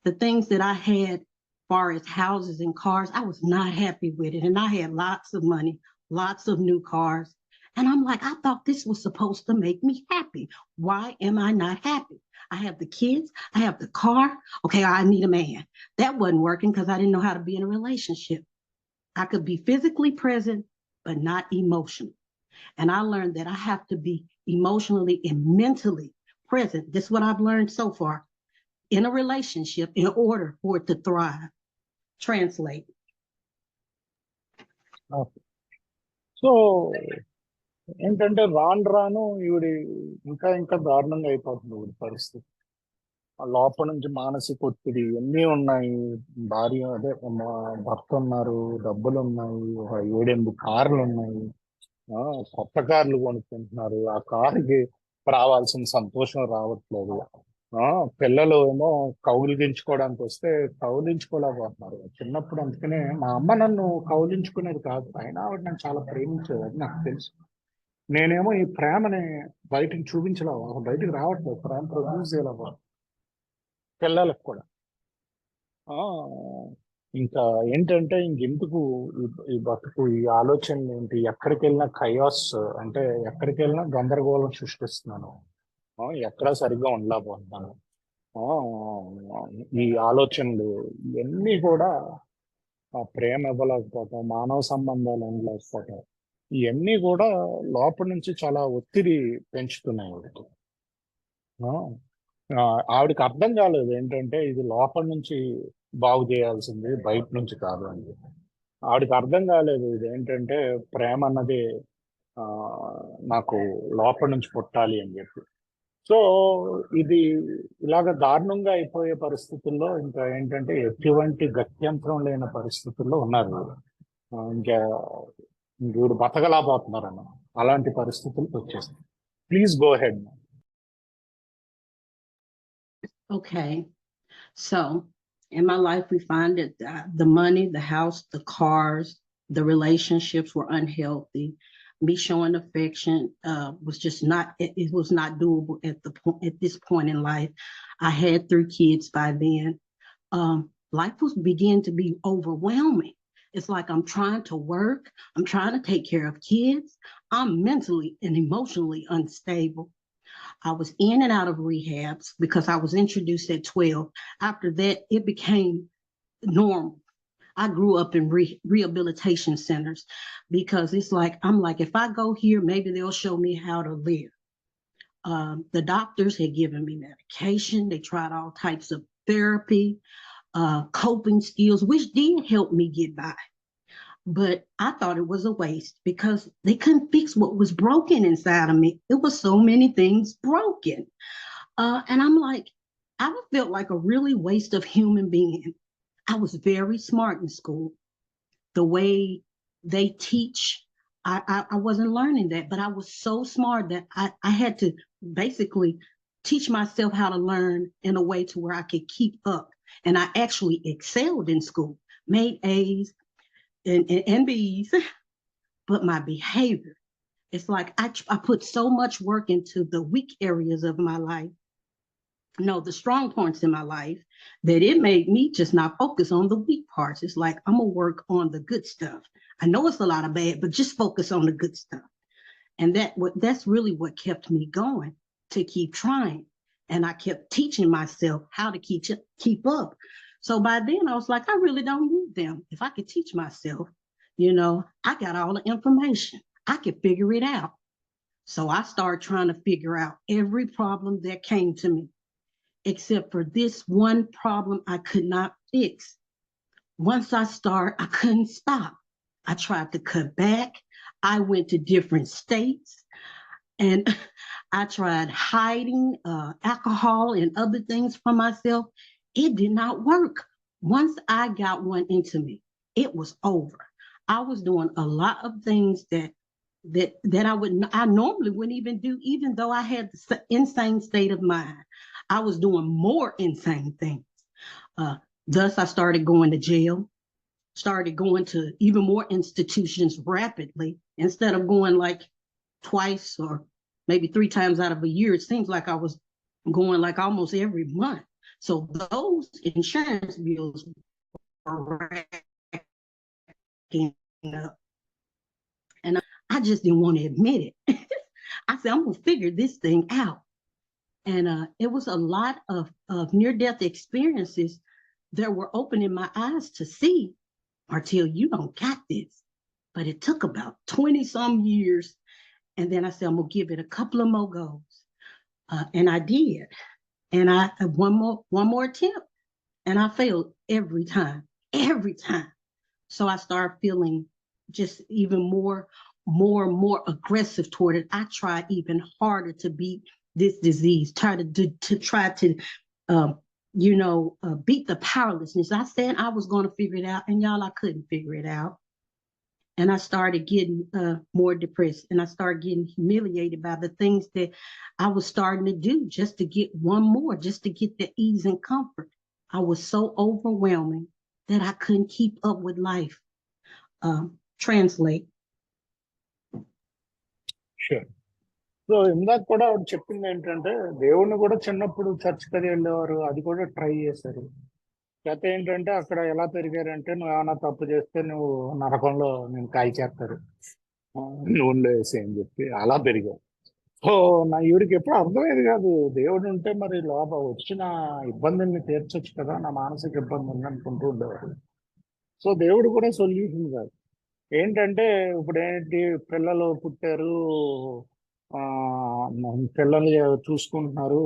The things that I had, far as houses and cars, I was not happy with it. And I had lots of money, lots of new cars. And I'm like, I thought this was supposed to make me happy. Why am I not happy? I have the kids, I have the car. Okay, I need a man. That wasn't working because I didn't know how to be in a relationship. I could be physically present, but not emotional. And I learned that I have to be emotionally and mentally present. This is what I've learned so far in a relationship in order for it to thrive. Translate. So ఏంటంటే రాను రాను ఈవిడి ఇంకా ఇంకా దారుణంగా అయిపోతుంది ఈవిడి పరిస్థితి. ఆ లోపల నుంచి మానసిక ఒత్తిడి ఇవన్నీ ఉన్నాయి. భార్య అదే మా భర్త ఉన్నారు, డబ్బులు ఉన్నాయి, ఒక 7-8 కార్లు ఉన్నాయి. కొత్త కార్లు కొనుక్కుంటున్నారు. ఆ కారుకి రావాల్సిన సంతోషం రావట్లేదు. పిల్లలు ఏమో కౌలించుకోవడానికి వస్తే కౌలించుకోలేకపోతున్నారు. చిన్నప్పుడు అందుకనే మా అమ్మ నన్ను కౌలించుకునేది కాదు, అయినా ఆవిడ నన్ను చాలా ప్రేమించేది, అది నాకు తెలుసు. నేనేమో ఈ ప్రేమని బయటికి చూపించలేవు, బయటికి రావట్లేదు, ప్రేమ ప్రొడ్యూస్ చేయలేవు పిల్లలకు కూడా. ఆ ఇంకా ఏంటంటే ఇంకెందుకు ఈ బతుకు, ఈ ఆలోచనలు ఏంటి, ఎక్కడికి వెళ్ళినా కయాస్, అంటే ఎక్కడికి వెళ్ళినా గందరగోళం సృష్టిస్తున్నాను. ఎక్కడా సరిగ్గా ఉండలేకపోతున్నాను. ఈ ఆలోచనలు ఇవన్నీ కూడా ఆ ప్రేమ ఇవ్వలేకపోవటం, మానవ సంబంధాలు ఉండలేకపోవటం, ఇవన్నీ కూడా లోపల నుంచి చాలా ఒత్తిడి పెంచుతున్నాయి ఆవిడకి. ఆవిడకి అర్థం కాలేదు ఏంటంటే ఇది లోపల నుంచి బాగు చేయాల్సింది, బయట నుంచి కాదు అని చెప్పి. ఆవిడకి అర్థం కాలేదు ఇది ఏంటంటే ప్రేమ అన్నది నాకు లోపల నుంచి పుట్టాలి అని చెప్పి. సో ఇది ఇలాగ దారుణంగా అయిపోయే పరిస్థితుల్లో ఇంకా ఏంటంటే ఎటువంటి గత్యంతరం లేని పరిస్థితుల్లో ఉన్నారు. ఇంకా వీడు బతకలేకపోతున్నారన్న అలాంటి పరిస్థితులకు వచ్చేస్తుంది. Please go head. Okay, so in my life, we find that the money, the house, the cars, the relationships were unhealthy. Me showing affection was just not, it was not doable at this point in life. I had 3 kids by then. Life was beginning to be overwhelming. It's like I'm trying to work, I'm trying to take care of kids. I'm mentally and emotionally unstable. I was in and out of rehabs because I was introduced at 12. After that, it became normal. I grew up in rehabilitation centers because it's like, I'm like, if I go here, maybe they'll show me how to live. The doctors had given me medication. They tried all types of therapy, coping skills, which did help me get by. But I thought it was a waste because they couldn't fix what was broken inside of me. It was so many things broken. And I'm like, I felt like a really waste of human being. I was very smart in school. The way they teach, I wasn't learning that, but I was so smart that I had to basically teach myself how to learn in a way to where I could keep up. And I actually excelled in school, made A's and B's, but my behavior, it's like I put so much work into the weak areas of my life, no, the strong points in my life, that it made me just not focus on the weak parts. It's like, I'm gonna work on the good stuff. I know it's a lot of bad, but just focus on the good stuff. And that's really what kept me going, to keep trying. And I kept teaching myself how to keep up. So by then I was like, I really don't need them. If I could teach myself, I got all the information. I could figure it out. So I started trying to figure out every problem that came to me, except for this one problem I could not fix. Once I started, I couldn't stop. I tried to cut back. I went to different states, and I tried hiding alcohol and other things from myself. It did not work. Once I got one into me, it was over. I was doing a lot of things that I normally wouldn't even do, even though I had the insane state of mind. I was doing more insane things. Thus, I started going to jail, started going to even more institutions rapidly. Instead of going like twice or maybe 3 times out of a year, it seems like I was going like almost every month. So those insurance bills were racking up. And I just didn't want to admit it. I said, I'm going to figure this thing out. And it was a lot of near-death experiences that were opening my eyes to see, Martell, you don't got this. But it took about 20-some years. And then I said, I'm going to give it a couple of more goes. And I did. And I one more attempt. And I failed every time. So I started feeling just even more and more aggressive toward it. I tried even harder to beat this disease, try to beat the powerlessness. I said I was going to figure it out, and y'all, I couldn't figure it out. And I started getting more depressed, and I started getting humiliated by the things that I was starting to do just to get one more, just to get the ease and comfort. I was so overwhelming that I couldn't keep up with life. Translate. Sure. So ఇందాక కూడా ఆవిడ చెప్పింది ఏంటంటే, దేవుణ్ణి కూడా చిన్నప్పుడు church కది వెళ్ళేవారు, అది కూడా ట్రై చేశారు. కథ ఏంటంటే, అక్కడ ఎలా పెరిగారంటే, నువ్వు ఏమైనా తప్పు చేస్తే నువ్వు నరకంలో నేను కాయ చేస్తారు, నూనెలో వేసి అని చెప్పి అలా పెరిగావు. సో ఈవిడికి ఎప్పుడు అర్థమయ్యేది కాదు, దేవుడు ఉంటే మరి లోపల వచ్చిన ఇబ్బందుల్ని తీర్చొచ్చు కదా, నా మానసిక ఇబ్బంది ఉంది అనుకుంటూ ఉండేవారు. సో దేవుడు కూడా సొల్యూషన్ కాదు. ఏంటంటే ఇప్పుడు ఏంటి, పిల్లలు పుట్టారు, పిల్లల్ని చూసుకుంటున్నారు,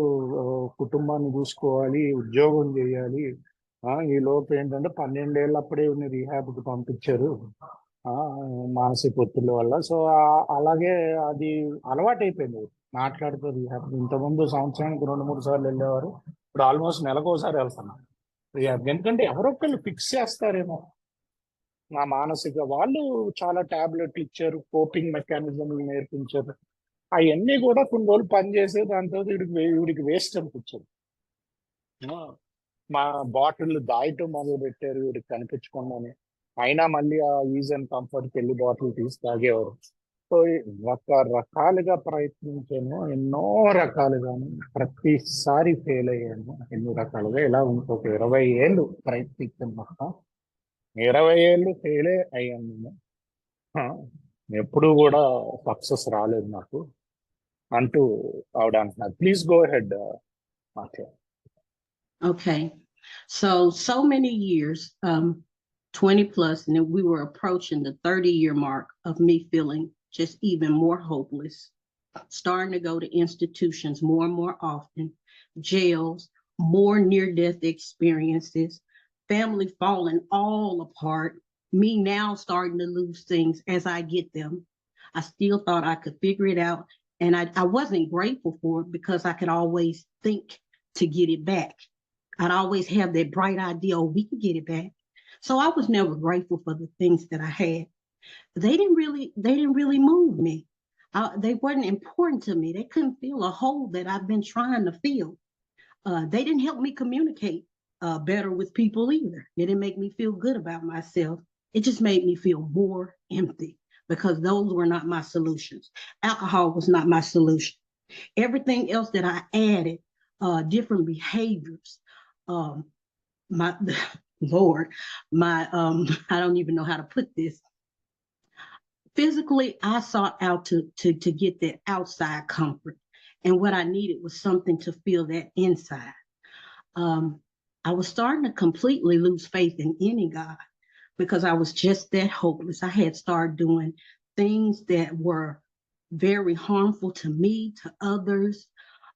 కుటుంబాన్ని చూసుకోవాలి, ఉద్యోగం చేయాలి. ఈ లోపు ఏంటంటే 12 ఏళ్ళప్పుడే రీహాబ్కి పంపించారు మానసిక ఒత్తిడి వల్ల. సో అలాగే అది అలవాటు అయిపోయింది. మాట్లాడుతూ రీహాబ్ ఇంతకుముందు సంవత్సరానికి 2-3 సార్లు వెళ్ళేవారు, ఇప్పుడు ఆల్మోస్ట్ నెలకోసారి వెళ్తున్నారు రీహాబ్. ఎందుకంటే ఎవరొక్కళ్ళు ఫిక్స్ చేస్తారేమో నా మానసిక, వాళ్ళు చాలా టాబ్లెట్లు ఇచ్చారు, కోపింగ్ మెకానిజం నేర్పించారు. అవన్నీ కూడా కొన్ని రోజులు పనిచేసే, దాంతో వీడికి వేస్ట్ అనిపించింది. మా బాటిల్ దాయటం మొదలు పెట్టారు వీడికి కనిపించకుండానే. అయినా మళ్ళీ ఆ ఈజ్ అండ్ కంఫర్ట్కి వెళ్ళి బాటిల్ తీసి తాగేవారు. సో రకరకాలుగా ప్రయత్నించాను, ఎన్నో రకాలుగాను, ప్రతిసారి ఫెయిల్ అయ్యాను ఎన్నో రకాలుగా. ఇలా ఇంకొక 20 ఏళ్ళు ప్రయత్నించాను, మొత్తం 20 ఏళ్ళు ఫెయిలే అయ్యాను నేను. ఎప్పుడు కూడా సక్సెస్ రాలేదు నాకు అంటూ ఆవిడ అంటున్నారు. ప్లీజ్ గో హెడ్ మాథ్యా. Okay, so many years, 20 plus, and then we were approaching the 30-year mark of me feeling just even more hopeless, starting to go to institutions more and more often, jails, more near-death experiences, family falling all apart, me now starting to lose things as I get them. I still thought I could figure it out, and I wasn't grateful for it because I could always think to get it back. I'd always have that bright idea, oh, we can get it back. So I was never grateful for the things that I had. They didn't really move me. They weren't important to me. They couldn't fill a hole that I've been trying to fill. They didn't help me communicate better with people either. It didn't make me feel good about myself. It just made me feel more empty because those were not my solutions. Alcohol was not my solution. Everything else that I added, different behaviors, my Lord, my I don't even know how to put this. Physically, I sought out to get that outside comfort. And what I needed was something to feel that inside. I was starting to completely lose faith in any God because I was just that hopeless. I had started doing things that were very harmful to me, to others.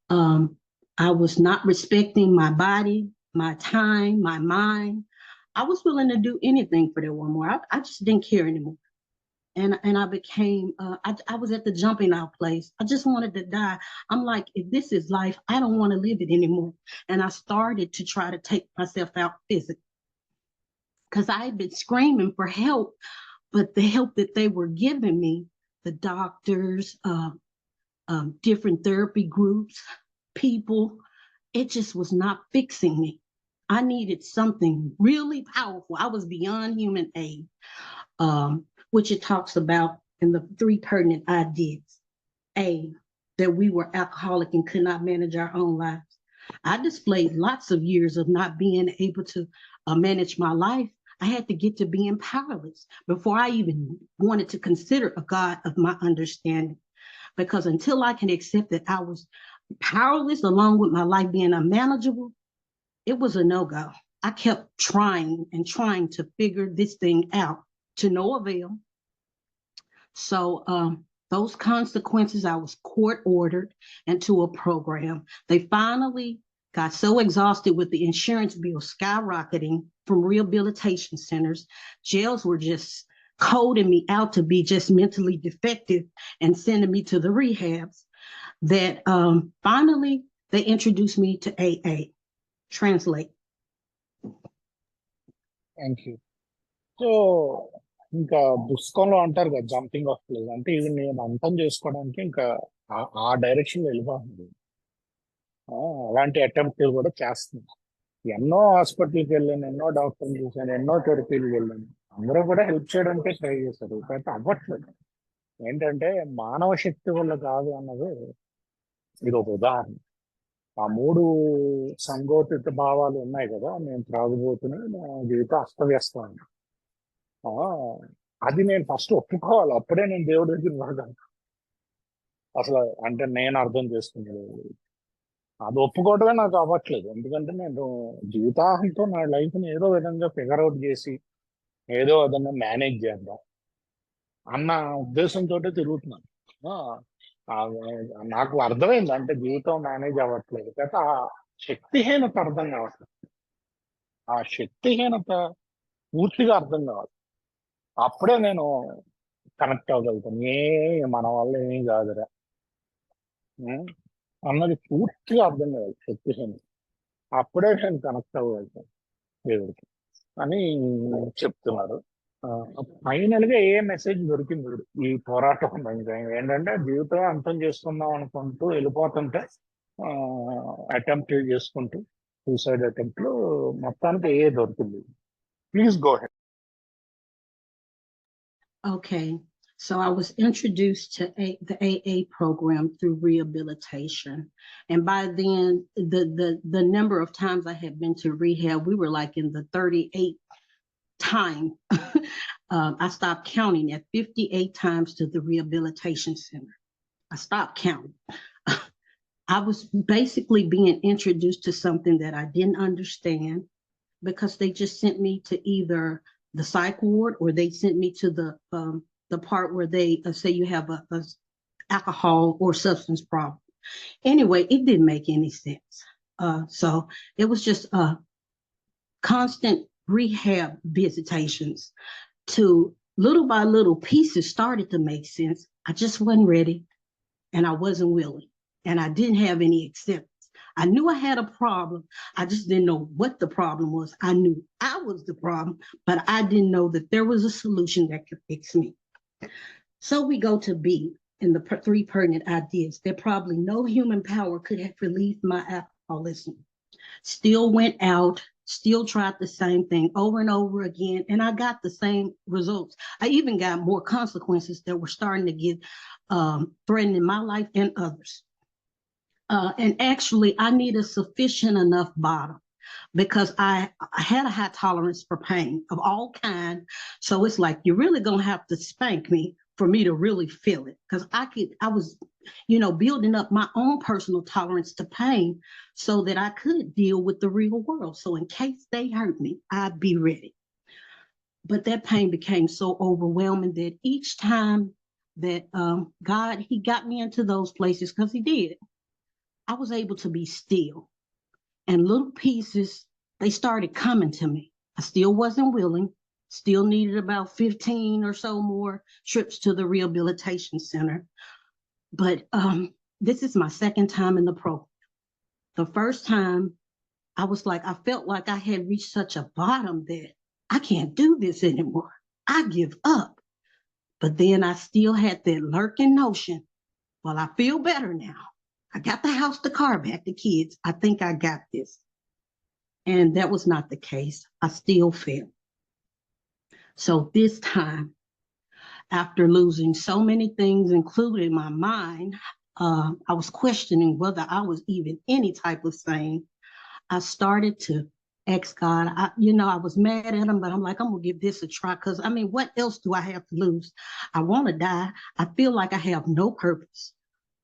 I was not respecting my body, my time, my mind. I was willing to do anything for that one more. I just didn't care anymore. And I became, I was at the jumping out place. I just wanted to die. I'm like, if this is life, I don't want to live it anymore. And I started to try to take myself out physically because I had been screaming for help, but the help that they were giving me, the doctors, different therapy groups, people, it just was not fixing me. I needed something really powerful. I was beyond human aid, which it talks about in the 3 pertinent ideas. A, that we were alcoholic and could not manage our own lives. I displayed lots of years of not being able to manage my life. I had to get to being powerless before I even wanted to consider a God of my understanding. Because until I can accept that I was powerless along with my life being unmanageable, it was a no-go. I kept trying and trying to figure this thing out to no avail. So those consequences, I was court ordered into a program. They finally got so exhausted with the insurance bill skyrocketing from rehabilitation centers. Jails were just coding me out to be just mentally defective and sending me to the rehabs that finally they introduced me to AA. Translate. Thank you. So ఇంకా పుస్తకంలో అంటారు కదా, jumping of place అంటే ఇవి నేను అంతం చేసుకోవడానికి ఇంకా ఆ డైరెక్షన్ వెళ్ళిపోతుంది. అలాంటి అటెంప్ట్ కూడా చేస్తుంది. ఎన్నో హాస్పిటల్కి వెళ్ళాను, ఎన్నో డాక్టర్లు చూశాను, ఎన్నో థెరపీలకు వెళ్ళాను. అందరూ కూడా హెల్ప్ చేయడానికే ట్రై చేశారు, అయితే అవ్వట్లేదు. ఏంటంటే మానవ శక్తి వల్ల కాదు అన్నది ఇది ఒక ఉదాహరణ. ఆ 3 సంగోచిత భావాలు ఉన్నాయి కదా, నేను త్రాగుబోతున్నా, నా జీవితం అస్తవ్యస్తం. అది నేను ఫస్ట్ ఒప్పుకోవాలి, అప్పుడే నేను దేవుడి దగ్గర రాగలను. అసలు అంటే నేను అర్థం చేసుకునేది అది ఒప్పుకోవడమే నాకు అవ్వట్లేదు. ఎందుకంటే నేను జీవితాంతం నా లైఫ్ని ఏదో విధంగా ఫిగర్ అవుట్ చేసి ఏదో విధంగా మేనేజ్ చేద్దాం అన్న ఉద్దేశంతో తిరుగుతున్నాను. నాకు అర్థమైంది అంటే జీవితం మేనేజ్ అవ్వట్లేదు, కాకపోతే ఆ శక్తిహీనత అర్థం కావట్లేదు. ఆ శక్తిహీనత పూర్తిగా అర్థం కావాలి, అప్పుడే నేను కనెక్ట్ అవ్వగలుగుతాను. మన వల్ల ఏమీ కాదురా అన్నది పూర్తిగా అర్థం కావాలి శక్తిహీనత, అప్పుడే నేను కనెక్ట్ అవ్వగలుగుతాను దేవుడికి అని చెప్తున్నారు. ఫైనల్ గా ఏ మెసేజ్ దొరికింది ఈ పోరాటం ఏంటంటే, జీవితం అంతం చేసుకుందాం అనుకుంటూ వెళ్ళిపోతుంటే అటెంప్ట్ చేసుకుంటూ సూసైడ్ అటెంప్ట్లు మొత్తానికి ఏ దొరికింది. Please go head. Okay, so I was introduced to the AA program through rehabilitation, and by then the number of times I had been to rehab, we were like in the 38 time. I stopped counting at 58 times to the rehabilitation center. I stopped counting. I was basically being introduced to something that I didn't understand because they just sent me to either the psych ward or they sent me to the part where they say you have a alcohol or substance problem. Anyway, it didn't make any sense. So it was just constant rehab visitations to little by little pieces started to make sense. I just wasn't ready and I wasn't willing and I didn't have any acceptance. I knew I had a problem. I just didn't know what the problem was. I knew I was the problem, but I didn't know that there was a solution that could fix me. So we go to B, and the three pertinent ideas that probably no human power could have relieved my alcoholism. Still went out, still tried the same thing over and over again, and I got the same results. I even got more consequences that were starting to get threatening my life and others. And actually, I need a sufficient enough bottom because I had a high tolerance for pain of all kinds. So it's like, you're really going to have to spank me for me to really feel it. Because I was, building up my own personal tolerance to pain so that I could deal with the real world. So in case they hurt me, I'd be ready. But that pain became so overwhelming that each time that God, he got me into those places, because he did, I was able to be still. And little pieces, they started coming to me. I still wasn't willing, still needed about 15 or so more trips to the rehabilitation center. But this is my second time in the program. The first time, I was like, I felt like I had reached such a bottom that I can't do this anymore. I give up. But then I still had that lurking notion, well, I feel better now. I got the house, the car back, the kids. I think I got this. And that was not the case. I still failed. So this time, after losing so many things, including my mind, I was questioning whether I was even any type of sane. I started to ask God. I was mad at him, but I'm like, I'm gonna give this a try, because what else do I have to lose? I want to die. I feel like I have no purpose.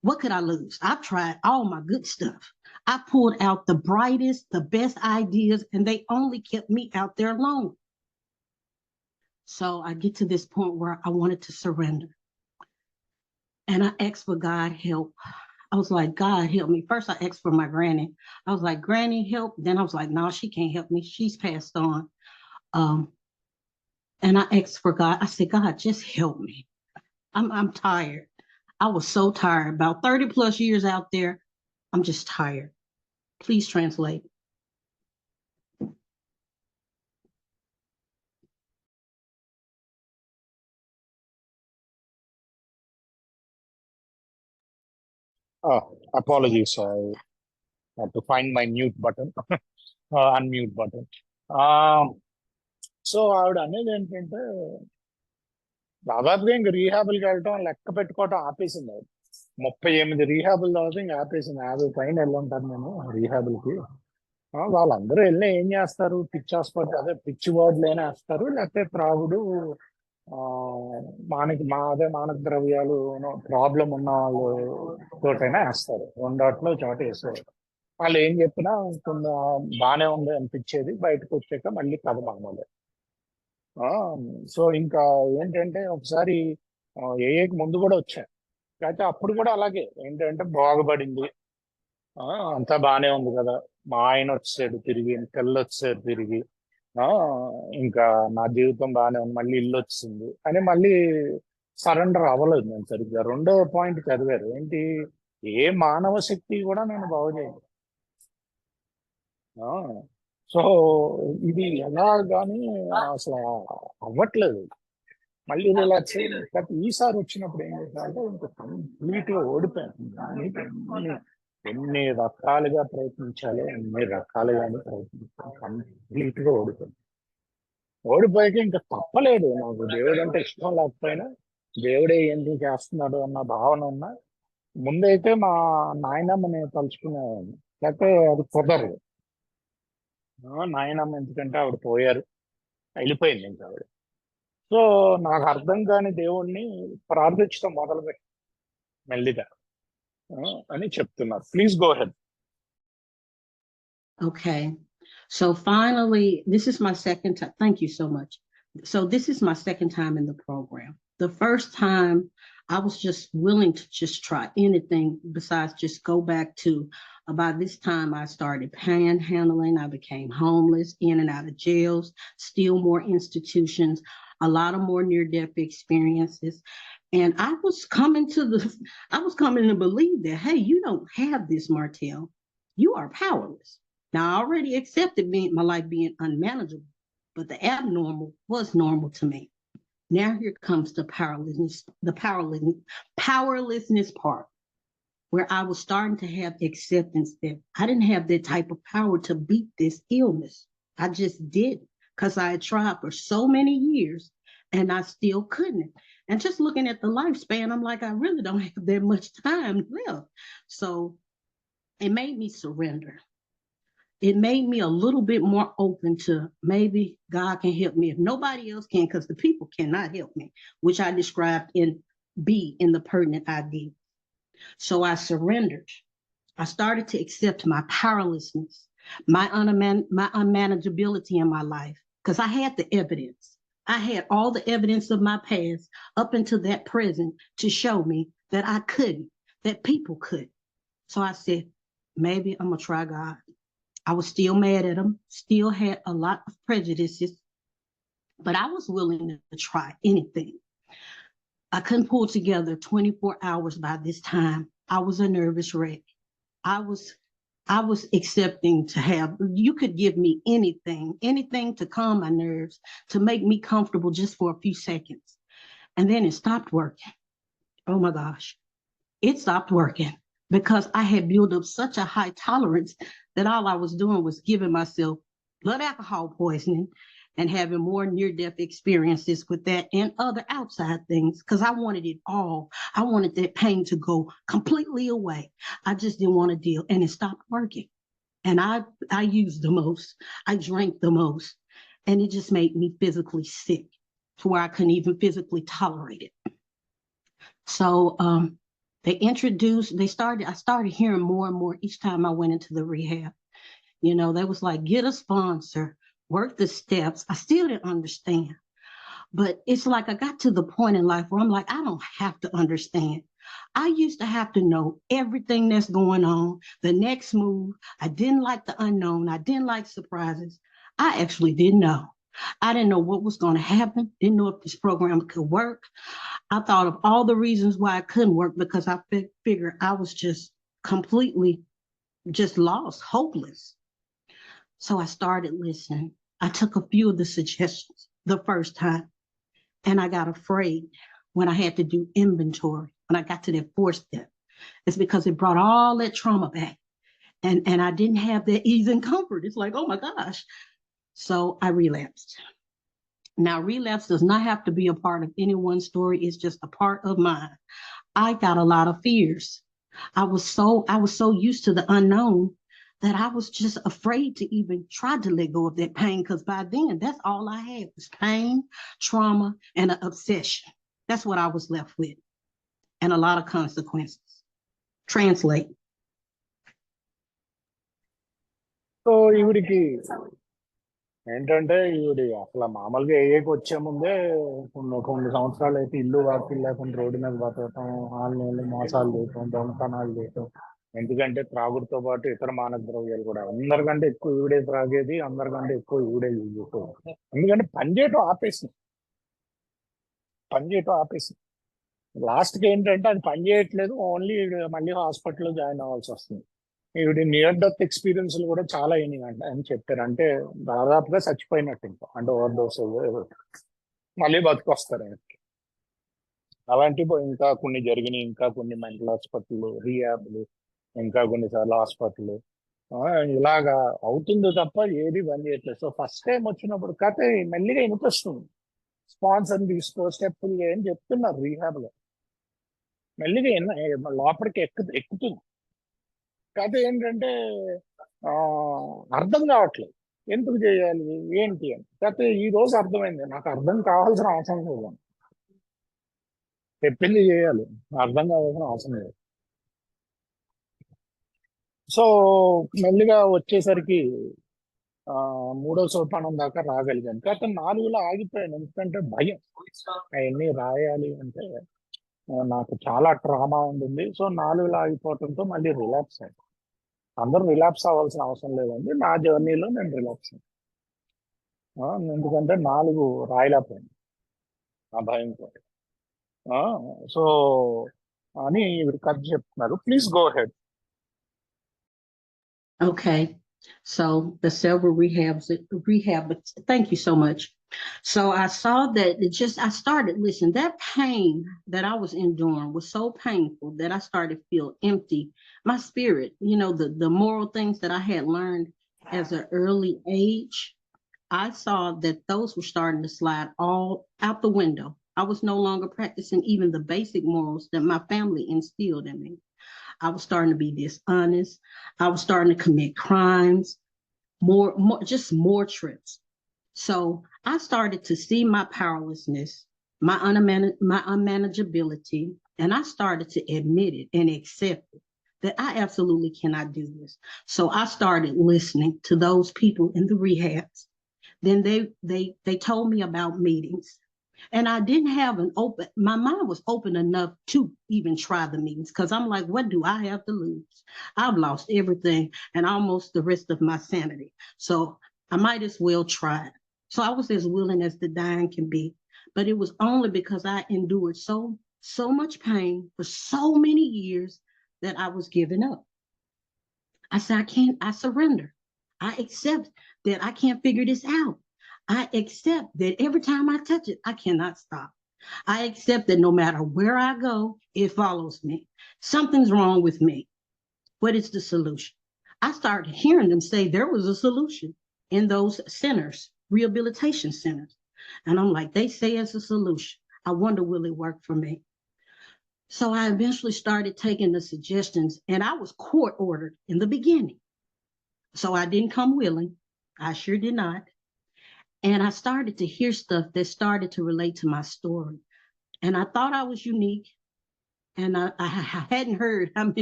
What could I lose? I've tried all my good stuff. I pulled out the brightest, the best ideas, and they only kept me out there alone. So I get to this point where I wanted to surrender. And I asked for God help. I was like, God, help me. First, I asked for my granny. I was like, Granny, help. Then I was like, no, she can't help me. She's passed on. And I asked for God. I said, God, just help me. I'm tired. I was so tired. About 30 plus years out there. I'm just tired. Please translate. Apologies, I had to find my mute button, unmute button. So ఆవిడ అనేది ఏంటంటే, దాదాపుగా ఇంక రీహాబుల్కి వెళ్ళటం లెక్క పెట్టుకోవటం ఆపేసింది. ఆవిడ 38 రీహాబుల్ తర్వాత ఇంక ఆపేసింది. 50 పైన వెళ్ళుంటాను నేను రీహాబుల్కి. వాళ్ళందరూ వెళ్ళి ఏం చేస్తారు, పిచ్చి హాస్పిటల్, అదే పిచ్చి వార్డులేనే వేస్తారు, లేకపోతే త్రాగుడు, మానక ద్రవ్యాలు ప్రాబ్లం ఉన్న వాళ్ళు తోటైనా వేస్తారు. రెండాట్లో చోట వేసేవారు. వాళ్ళు ఏం చెప్పినా కొంత బాగానే ఉంది అనిపించేది. బయటకు వచ్చాక మళ్ళీ కథ మామూలే. సో ఇంకా ఏంటంటే, ఒకసారి ఏఏకి ముందు కూడా వచ్చా. అయితే అప్పుడు కూడా అలాగే ఏంటంటే, బాగుపడింది, అంతా బాగానే ఉంది కదా, మా ఆయన వచ్చాడు తిరిగి, పిల్ల వచ్చాడు తిరిగి, ఇంకా నా జీవితం బాగానే ఉంది, మళ్ళీ ఇల్లు వచ్చింది అని మళ్ళీ సరెండర్ అవ్వలేదు నేను సరిగ్గా. రెండో పాయింట్ చదివారు ఏంటి, ఏ మానవ శక్తి కూడా నేను బాగు చేయను. సో ఇది ఎలా కానీ అసలు అవ్వట్లేదు. మళ్ళీ రిలాక్స్ అయ్యి ఈసారి వచ్చినప్పుడు ఏం చేశారంటే, ఇంకా కంప్లీట్ గా ఓడిపోయాను. ఎన్ని రకాలుగా ప్రయత్నించాలో అన్ని రకాలుగానే ప్రయత్నించాను. కంప్లీట్ గా ఓడిపోయాను. ఓడిపోయాక ఇంకా తప్పలేదు. నాకు దేవుడు అంటే ఇష్టం లేకపోయినా, దేవుడే ఎందుకు చేస్తున్నాడు అన్న భావన ఉన్నా, ముందైతే మా నాయనమ్మని తలుచుకునేవాడిని. లేకపోతే అది కుదరదు. నాయనమ్మ ఎందుకంటే ఆవిడ పోయారు, వెళ్ళిపోయింది ఇంకా ఆవిడ. సో నాకు అర్థం కాని దేవుణ్ణి ప్రార్థించడం మొదలుపెట్టి మెల్లిగా అని చెప్తున్నారు. Please go head. Okay. So finally, this is my second time. Thank you so much. So this is my second time in the program. The first time, I was just willing to just try anything besides just go back to, about this time I started panhandling. I became homeless, in and out of jails, still more institutions, a lot of more near-death experiences. And I was coming to believe that, hey, you don't have this, Martell. You are powerless. Now, I already accepted my life being unmanageable, but the abnormal was normal to me. Now here comes the powerlessness part, where I was starting to have acceptance that I didn't have that type of power to beat this illness. I just didn't, because I had tried for so many years and I still couldn't. And just looking at the lifespan, I'm like, I really don't have that much time left. So it made me surrender. It made me a little bit more open to maybe God can help me if nobody else can, because the people cannot help me, which I described in B in the pertinent idea. So I surrendered. I started to accept my powerlessness, my unmanageability in my life, because I had the evidence. I had all the evidence of my past up until that present to show me that I couldn't, that people could. So I said, maybe I'm going to try God. I was still mad at him, still had a lot of prejudices, but I was willing to try anything. I couldn't pull together 24 hours by this time. I was a nervous wreck. I was accepting to have, you could give me anything to calm my nerves, to make me comfortable just for a few seconds. And then it stopped working. Oh my gosh. It stopped working because I had built up such a high tolerance that all I was doing was giving myself blood alcohol poisoning and having more near-death experiences with that and other outside things, because I wanted it all. I wanted that pain to go completely away. I just didn't want to deal, and it stopped working. And I used the most. I drank the most, and it just made me physically sick to where I couldn't even physically tolerate it. So I started hearing more and more each time I went into the rehab. You know, they was like, get a sponsor, work the steps. I still didn't understand. But it's like I got to the point in life where I'm like, I don't have to understand. I used to have to know everything that's going on, the next move. I didn't like the unknown. I didn't like surprises. I actually didn't know. I didn't know what was going to happen. Didn't know if this program could work. I thought of all the reasons why it couldn't work because I figured I was just completely just lost, hopeless. So I started listening. I took a few of the suggestions the first time, and I got afraid when I had to do inventory, when I got to that fourth step. It's because it brought all that trauma back, and I didn't have that ease and comfort. It's like, oh my gosh. So I relapsed. Now, relapse does not have to be a part of anyone's story. It's just a part of mine. I got a lot of fears. I was so used to the unknown that I was just afraid to even try to let go of that pain, because by then, that's all I had was pain, trauma, and an obsession. That's what I was left with, and a lot of consequences. Translate. So ఈవిడికి ఏంటంటే ఈవిడి అసలు మామూలుగా ఏఏకి వచ్చే ముందే కొన్ని సంవత్సరాలు అయితే ఇల్లు వాకిలు లేకుండా రోడ్డు మీద బతకటం, ఆన్లైన్లో మోసాలు చేయటం, దొంగతనాలు చేయటం. ఎందుకంటే త్రాగుడుతో పాటు ఇతర మానవ ద్రవ్యాలు కూడా. అందరికంటే ఎక్కువ ఈవిడే త్రాగేది, అందరికంటే ఎక్కువ ఈవిడే యూజ్ చేసేది. ఎందుకంటే పనిచేయటం ఆపేసి లాస్ట్కి ఏంటంటే అది పని చేయట్లేదు, ఓన్లీ మళ్ళీ హాస్పిటల్లో జాయిన్ అవ్వాల్సి వస్తుంది. ఈవిడ నియర్ డెత్ ఎక్స్పీరియన్స్లు కూడా చాలా అయినాయి అంట అని చెప్పారు. అంటే దాదాపుగా చచ్చిపోయినట్టు, ఇంకా అంటే ఓవర్ డోస్ మళ్ళీ బతికొస్తారు ఆయనకి. అలాంటివి ఇంకా కొన్ని జరిగినాయి. ఇంకా కొన్ని మెంటల్ హాస్పిటల్, రీహాబ్లు, ఇంకా కొన్నిసార్లు హాస్పిటల్, ఇలాగా అవుతుంది తప్ప ఏది బంద్ చేయట్లేదు. సో ఫస్ట్ టైం వచ్చినప్పుడు కథ మెల్లిగా వినిపిస్తుంది. స్పాన్సర్ తీసుకో, స్టెప్పులు అని చెప్తున్నారు రీహాబ్లో. మెల్లిగా లోపలికి ఎక్కుతుంది. కథ ఏంటంటే అర్థం కావట్లేదు, ఎందుకు చేయాలి ఏంటి అని. కాకపోతే ఈ రోజు అర్థమైంది, నాకు అర్థం కావాల్సిన అవసరం లేదు, చెప్పింది చేయాలి, అర్థం కావాల్సిన అవసరం లేదు. సో మెల్లిగా వచ్చేసరికి మూడో సోపానం దాకా రాగలిగాను. కాకపోతే 4లో ఆగిపోయాను. ఎందుకంటే భయం, అవన్నీ రాయాలి అంటే నాకు చాలా ట్రామా ఉంటుంది. సో 4లో ఆగిపోవడంతో మళ్ళీ రిలాక్స్ అయ్యాను. అందరూ రిలాప్స్ అవ్వాల్సిన అవసరం లేదండి, నా జర్నీలో నేను రిలాప్స్ అయ్యాను. ఎందుకంటే 4 రాయలేకపోయాను ఆ భయంతో. సో అని కథ చెప్తున్నారు. Please go head. Okay. So the several rehab, thank you so much. So I saw that I started listening. That pain that I was enduring was so painful that I started to feel empty. My spirit, the moral things that I had learned as an early age, I saw that those were starting to slide all out the window. I was no longer practicing even the basic morals that my family instilled in me. I was starting to be dishonest. I was starting to commit crimes, just more trips. So I started to see my powerlessness, my unmanageability, and I started to admit it and accept it that I absolutely cannot do this. So I started listening to those people in the rehabs. Then they told me about meetings. And I didn't have my mind was open enough to even try the meetings because I'm like, what do I have to lose? I've lost everything and almost the rest of my sanity. So I might as well try it. So I was as willing as the dying can be. But it was only because I endured so much pain for so many years that I was giving up. I said, I surrender. I accept that I can't figure this out. I accept that every time I touch it, I cannot stop. I accept that no matter where I go, it follows me. Something's wrong with me. What is the solution? I started hearing them say there was a solution in those centers, rehabilitation centers. And I'm like, they say it's a solution. I wonder, will it work for me? So I eventually started taking the suggestions, and I was court ordered in the beginning. So I didn't come willing. I sure did not. And I started to hear stuff that started to relate to my story. And I thought I was unique. And I hadn't heard how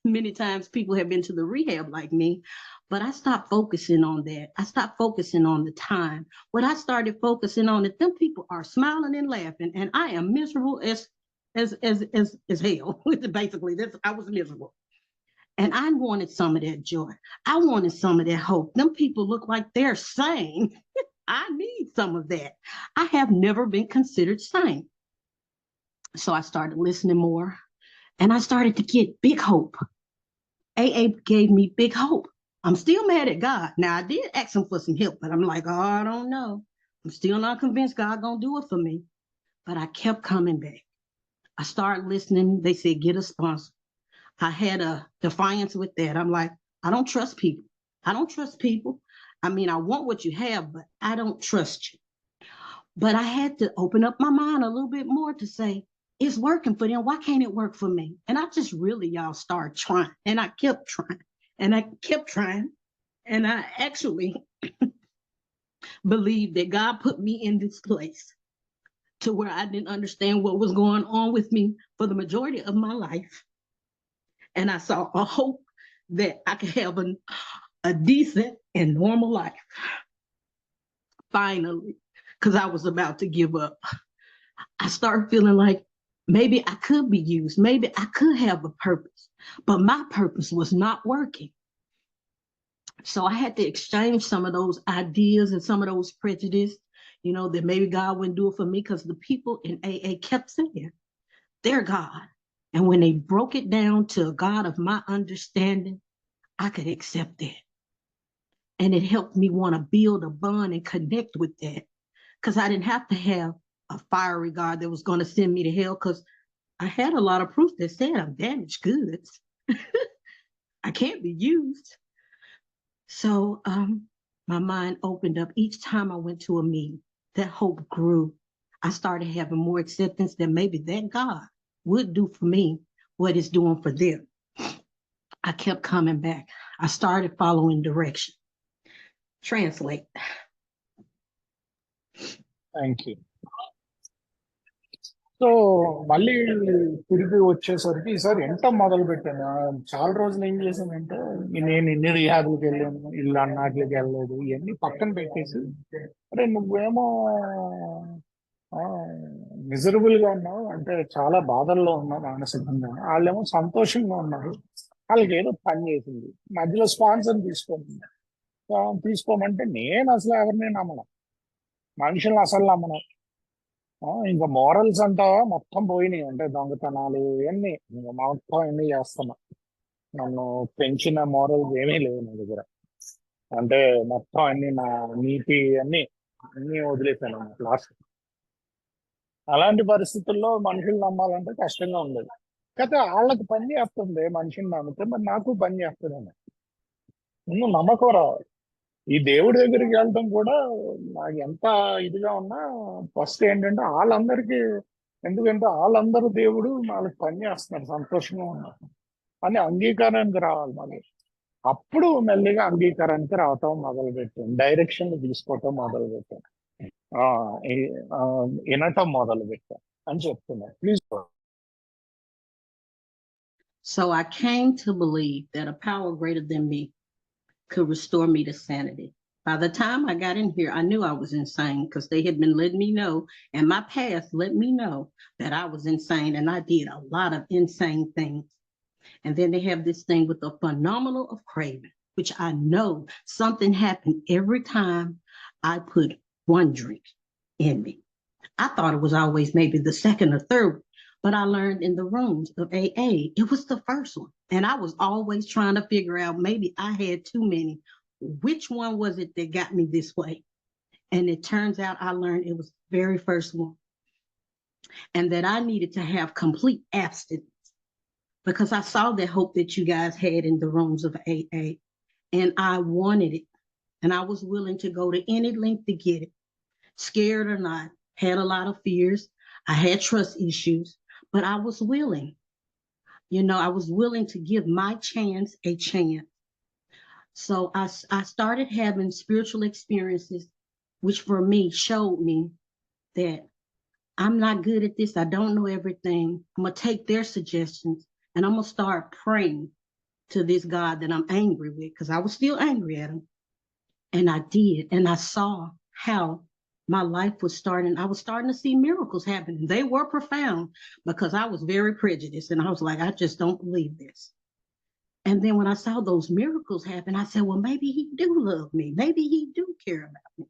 many times people have been to the rehab like me. But I stopped focusing on that. I stopped focusing on the time. What I started focusing on is them people are smiling and laughing, and I am miserable as hell. Basically, I was miserable. And I wanted some of that joy. I wanted some of that hope. Them people look like they're sane. I need some of that. I have never been considered sane. So I started listening more and I started to get big hope. AA gave me big hope. I'm still mad at God. Now I did ask him for some help, but I'm like, oh, I don't know. I'm still not convinced God gonna do it for me. But I kept coming back. I started listening. They said, get a sponsor. I had a defiance with that. I'm like, I don't trust people. I don't trust people. I mean, I want what you have, but I don't trust you. But I had to open up my mind a little bit more to say, it's working for them. Why can't it work for me? And I just really, y'all, started trying. And I kept trying. And I kept trying. And I actually believed that God put me in this place to where I didn't understand what was going on with me for the majority of my life. And I saw a hope that I could have a decent and normal life. Finally, because I was about to give up. I started feeling like maybe I could be used. Maybe I could have a purpose, but my purpose was not working. So I had to exchange some of those ideas and some of those prejudices, that maybe God wouldn't do it for me because the people in AA kept saying, they're God. And when they broke it down to a God of my understanding, I could accept that. And it helped me want to build a bond and connect with that because I didn't have to have a fiery God that was going to send me to hell because I had a lot of proof that said I'm damaged goods. I can't be used. So my mind opened up each time I went to a meeting. That hope grew. I started having more acceptance that maybe that God would do for me what it's doing for them. I kept coming back. I started following direction. Translate. Thank you. So మళ్ళీ తిరిగి వచ్చేసరికి ఈసారి ఎంత మొదలు పెట్టాను. చాలా రోజులు ఏం చేశానంటే నేను ఇన్ని రిహాబులకి వెళ్ళాను, ఇల్లు అన్నాట్లకి వెళ్ళలేదు, ఇవన్నీ పక్కన పెట్టేసి అరే నువ్వేమో మిజరబుల్ గా ఉన్నావు, అంటే చాలా బాధల్లో ఉన్నావు మానసికంగా, వాళ్ళేమో సంతోషంగా ఉన్నారు, వాళ్ళకి ఏదో పని చేసింది, మధ్యలో స్పాన్సర్ తీసుకోమంటే నేను అసలు ఎవరిని నమ్మను, మనుషులను అసలు నమ్మను. ఇంకా మోరల్స్ అంటావా మొత్తం పోయినాయి, అంటే దొంగతనాలు ఇవన్నీ ఇంకా మొత్తం ఎన్ని చేస్తున్నా. నన్ను పెంచిన మోరల్స్ ఏమీ లేవు నా దగ్గర. అంటే మొత్తం అన్ని నా నీతి అన్ని వదిలేసాను లాస్ట్. అలాంటి పరిస్థితుల్లో మనుషులు నమ్మాలంటే కష్టంగా ఉండేది. కాకపోతే వాళ్ళకి పని చేస్తుంది, మనిషిని నమ్మితే మరి నాకు పని చేస్తుందని ముందు నమ్మకం రావాలి. ఈ దేవుడి దగ్గరికి వెళ్ళడం కూడా నాకు ఎంత ఇదిగా ఉన్నా ఫస్ట్ ఏంటంటే వాళ్ళందరికీ, ఎందుకంటే వాళ్ళందరూ దేవుడు వాళ్ళకి పని చేస్తున్నారు, సంతోషంగా ఉన్నారు అని అంగీకారానికి రావాలి. మళ్ళీ అప్పుడు మెల్లిగా అంగీకారానికి రావటం మొదలుపెట్టాం, డైరెక్షన్ తీసుకోవటం మొదలుపెట్టాం, వినటం మొదలుపెట్టాం అని చెప్తున్నారు. Please. So I came to believe that a power greater than me could restore me to sanity. By the time I got in here, I knew I was insane because they had been letting me know, and my past let me know that I was insane, and I did a lot of insane things. And then they have this thing with the phenomenal of craving, which I know something happened every time I put one drink in me. I thought it was always maybe the second or third, but I learned in the rooms of AA, it was the first one. And I was always trying to figure out, maybe I had too many. Which one was it that got me this way? And it turns out I learned it was the very first one. And that I needed to have complete abstinence because I saw the hope that you guys had in the rooms of AA. And I wanted it. And I was willing to go to any length to get it, scared or not. Had a lot of fears. I had trust issues, but I was willing. I was willing to give my chance a chance. So I started having spiritual experiences, which for me showed me that I'm not good at this. I don't know everything. I'm going to take their suggestions and I'm going to start praying to this God that I'm angry with, because I was still angry at him. And I did. And I saw how my life was starting. I was starting to see miracles happening. They were profound because I was very prejudiced. And I was like, I just don't believe this. And then when I saw those miracles happen, I said, well, maybe he do love me. Maybe he do care about me.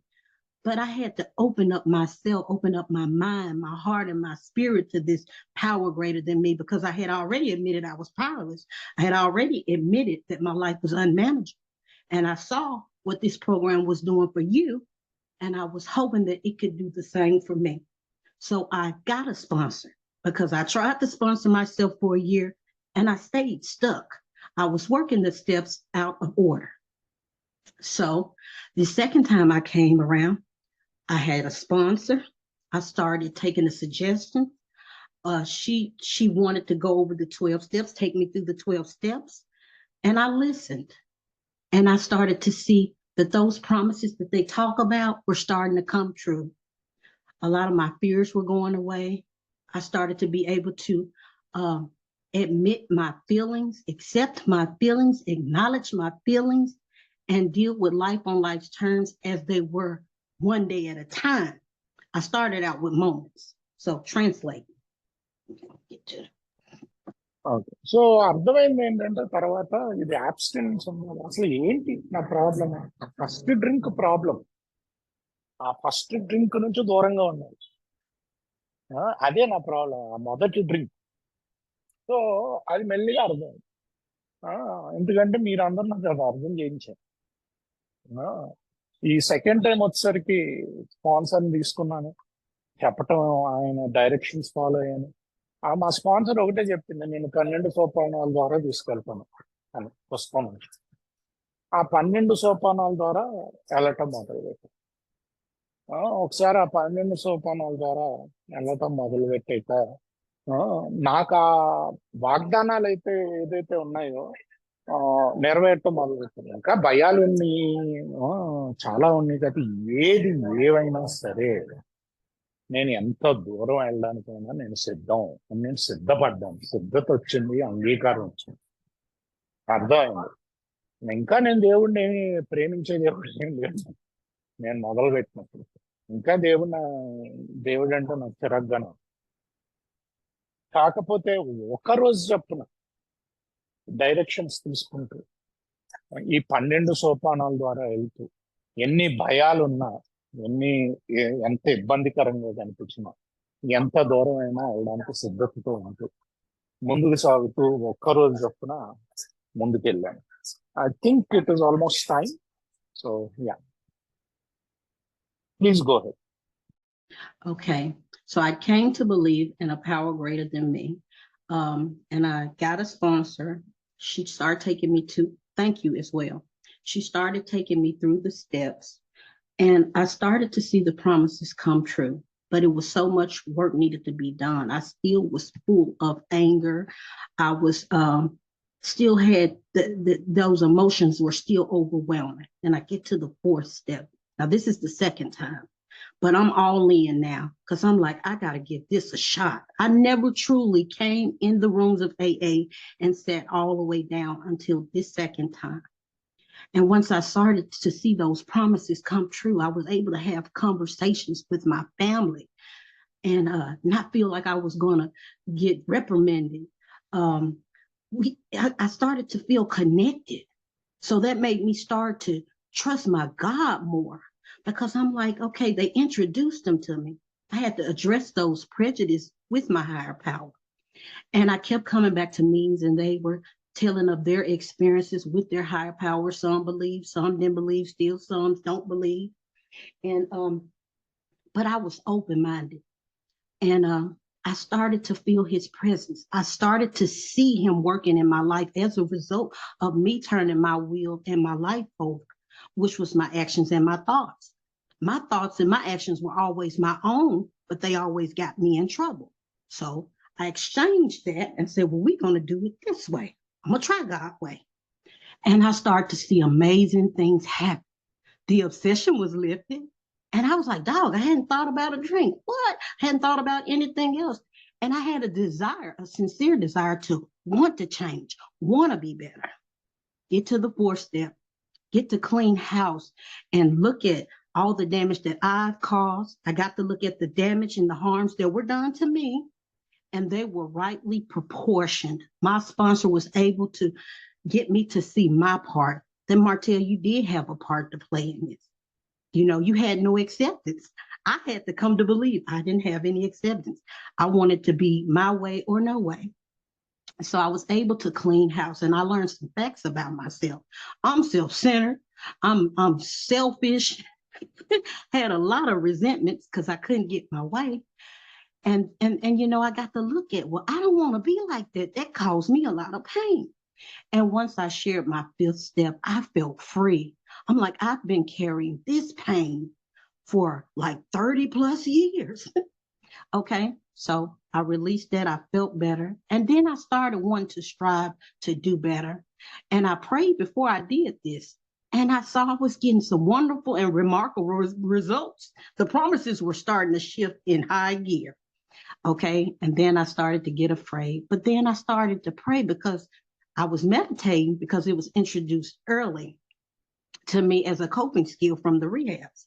But I had to open up myself, open up my mind, my heart, and my spirit to this power greater than me, because I had already admitted I was powerless. I had already admitted that my life was unmanageable. And I saw what this program was doing for you. And I was hoping that it could do the same for me. So I got a sponsor because I tried to sponsor myself for a year and I stayed stuck. I was working the steps out of order. So the second time I came around, I had a sponsor. I started taking the suggestions. She wanted to go over the 12 steps, take me through the 12 steps. And I listened. And I started to see that those promises that they talk about were starting to come true. A lot of my fears were going away. I started to be able to admit my feelings, accept my feelings, acknowledge my feelings, and deal with life on life's terms as they were, one day at a time. I started out with moments. So translate. Get to it. Okay. So అర్థమైంది ఏంటంటే తర్వాత ఇది abstinence ఉన్నది. అసలు ఏంటి నా problem? First drink problem. ఆ first drink నుంచి దూరంగా ఉండాలి. అదే నా ప్రాబ్లం, ఆ మొదటి డ్రింక్. సో అది మెల్లిగా అర్థం. ఎందుకంటే మీరు అందరూ నాకు అది అర్థం చేయించారు. ఈ సెకండ్ టైం వచ్చేసరికి స్పాన్సర్ని తీసుకున్నాను, చెప్పటం, ఆయన డైరెక్షన్స్ ఫాలో అయ్యాను. మా స్పాన్సర్ ఒకటే చెప్పింది, నేను 12 సోపానాల ద్వారా తీసుకెళ్తాను అని పుస్తకం నుంచి. ఆ 12 సోపానాల ద్వారా వెళ్ళటం మొదలుపెట్టాను. ఒకసారి ఆ 12 సోపానాల ద్వారా వెళ్ళటం మొదలుపెట్టాక నాకు ఆ వాగ్దానాలు అయితే ఏదైతే ఉన్నాయో నెరవేరటం మొదలుపెట్టాను. ఇంకా భయాలు ఉన్నాయి, చాలా ఉన్నాయి. కాబట్టి ఏది ఏవైనా సరే నేను ఎంత దూరం వెళ్ళడానికైనా నేను సిద్ధపడ్డాను. సిద్ధత వచ్చింది, అంగీకారం వచ్చింది, అర్థమైంది. ఇంకా నేను దేవుడిని ఏమి ప్రేమించే దేవుడు ఏం లేదు. నేను మొదలు పెట్టినప్పుడు ఇంకా దేవుడు అంటే నాకు చిరగ్గాను. కాకపోతే ఒకరోజు చొప్పున డైరెక్షన్స్ తీసుకుంటూ ఈ 12 సోపానాల ద్వారా వెళ్తూ ఎన్ని భయాలున్నా, ఎంత ఇబ్బందికరంగా కనిపించినా, ఎంత దూరం అయినా వెళ్ళడానికి సిద్ధతతో ఉంటూ ముందుకు సాగుతూ ఒక్కరోజు చొప్పున ముందుకెళ్ళాను. I think it is almost time. So yeah, please go ahead. Okay, so I came to believe in a power greater than me, and I got a sponsor. She started taking me to, thank you as well. She started taking me through the steps, and I started to see the promises come true. But it was so much work needed to be done. I still was full of anger. I was still had those emotions were still overwhelming. And I get to the fourth step. Now this is the second time. But I'm all in now because I'm like, I got to give this a shot. I never truly came in the rooms of AA and sat all the way down until this second time. And once I started to see those promises come true, I was able to have conversations with my family and not feel like I was going to get reprimanded. I started to feel connected. So that made me start to trust my God more because I'm like, okay, they introduced them to me. I had to address those prejudices with my higher power. And I kept coming back to meetings and they were telling of their experiences with their higher power. Some believe, some didn't believe, still some don't believe. And but I was open-minded. And I started to feel his presence. I started to see him working in my life as a result of me turning my will and my life over, which was my actions and my thoughts. My thoughts and my actions were always my own, but they always got me in trouble. So I exchanged that and said, well, we're going to do it this way. I'm going to try God's way. And I started to see amazing things happen. The obsession was lifted. And I was like, dog, I hadn't thought about a drink. What? I hadn't thought about anything else. And I had a desire, a sincere desire to want to change, want to be better. Get to the fourth step, get to clean house and look at all the damage that I've caused. I got to look at the damage and the harms that were done to me, and they were rightly proportioned. My sponsor was able to get me to see my part. Then Martell, you did have a part to play in this. You know, you had no acceptance. I had to come to believe I didn't have any acceptance. I wanted to be my way or no way. So I was able to clean house and I learned some facts about myself. I'm self-centered. I'm selfish. Had a lot of resentments because I couldn't get my way. And you know, I got to look at, well, I don't want to be like that. That caused me a lot of pain. And once I shared my fifth step, I felt free. I'm like, I've been carrying this pain for like 30 plus years. Okay, so I released that. I felt better. And then I started wanting to strive to do better. And I prayed before I did this. And I saw I was getting some wonderful and remarkable results. The promises were starting to shift in high gear. Okay, and then I started to get afraid. But then I started to pray because I was meditating because it was introduced early to me as a coping skill from the rehabs.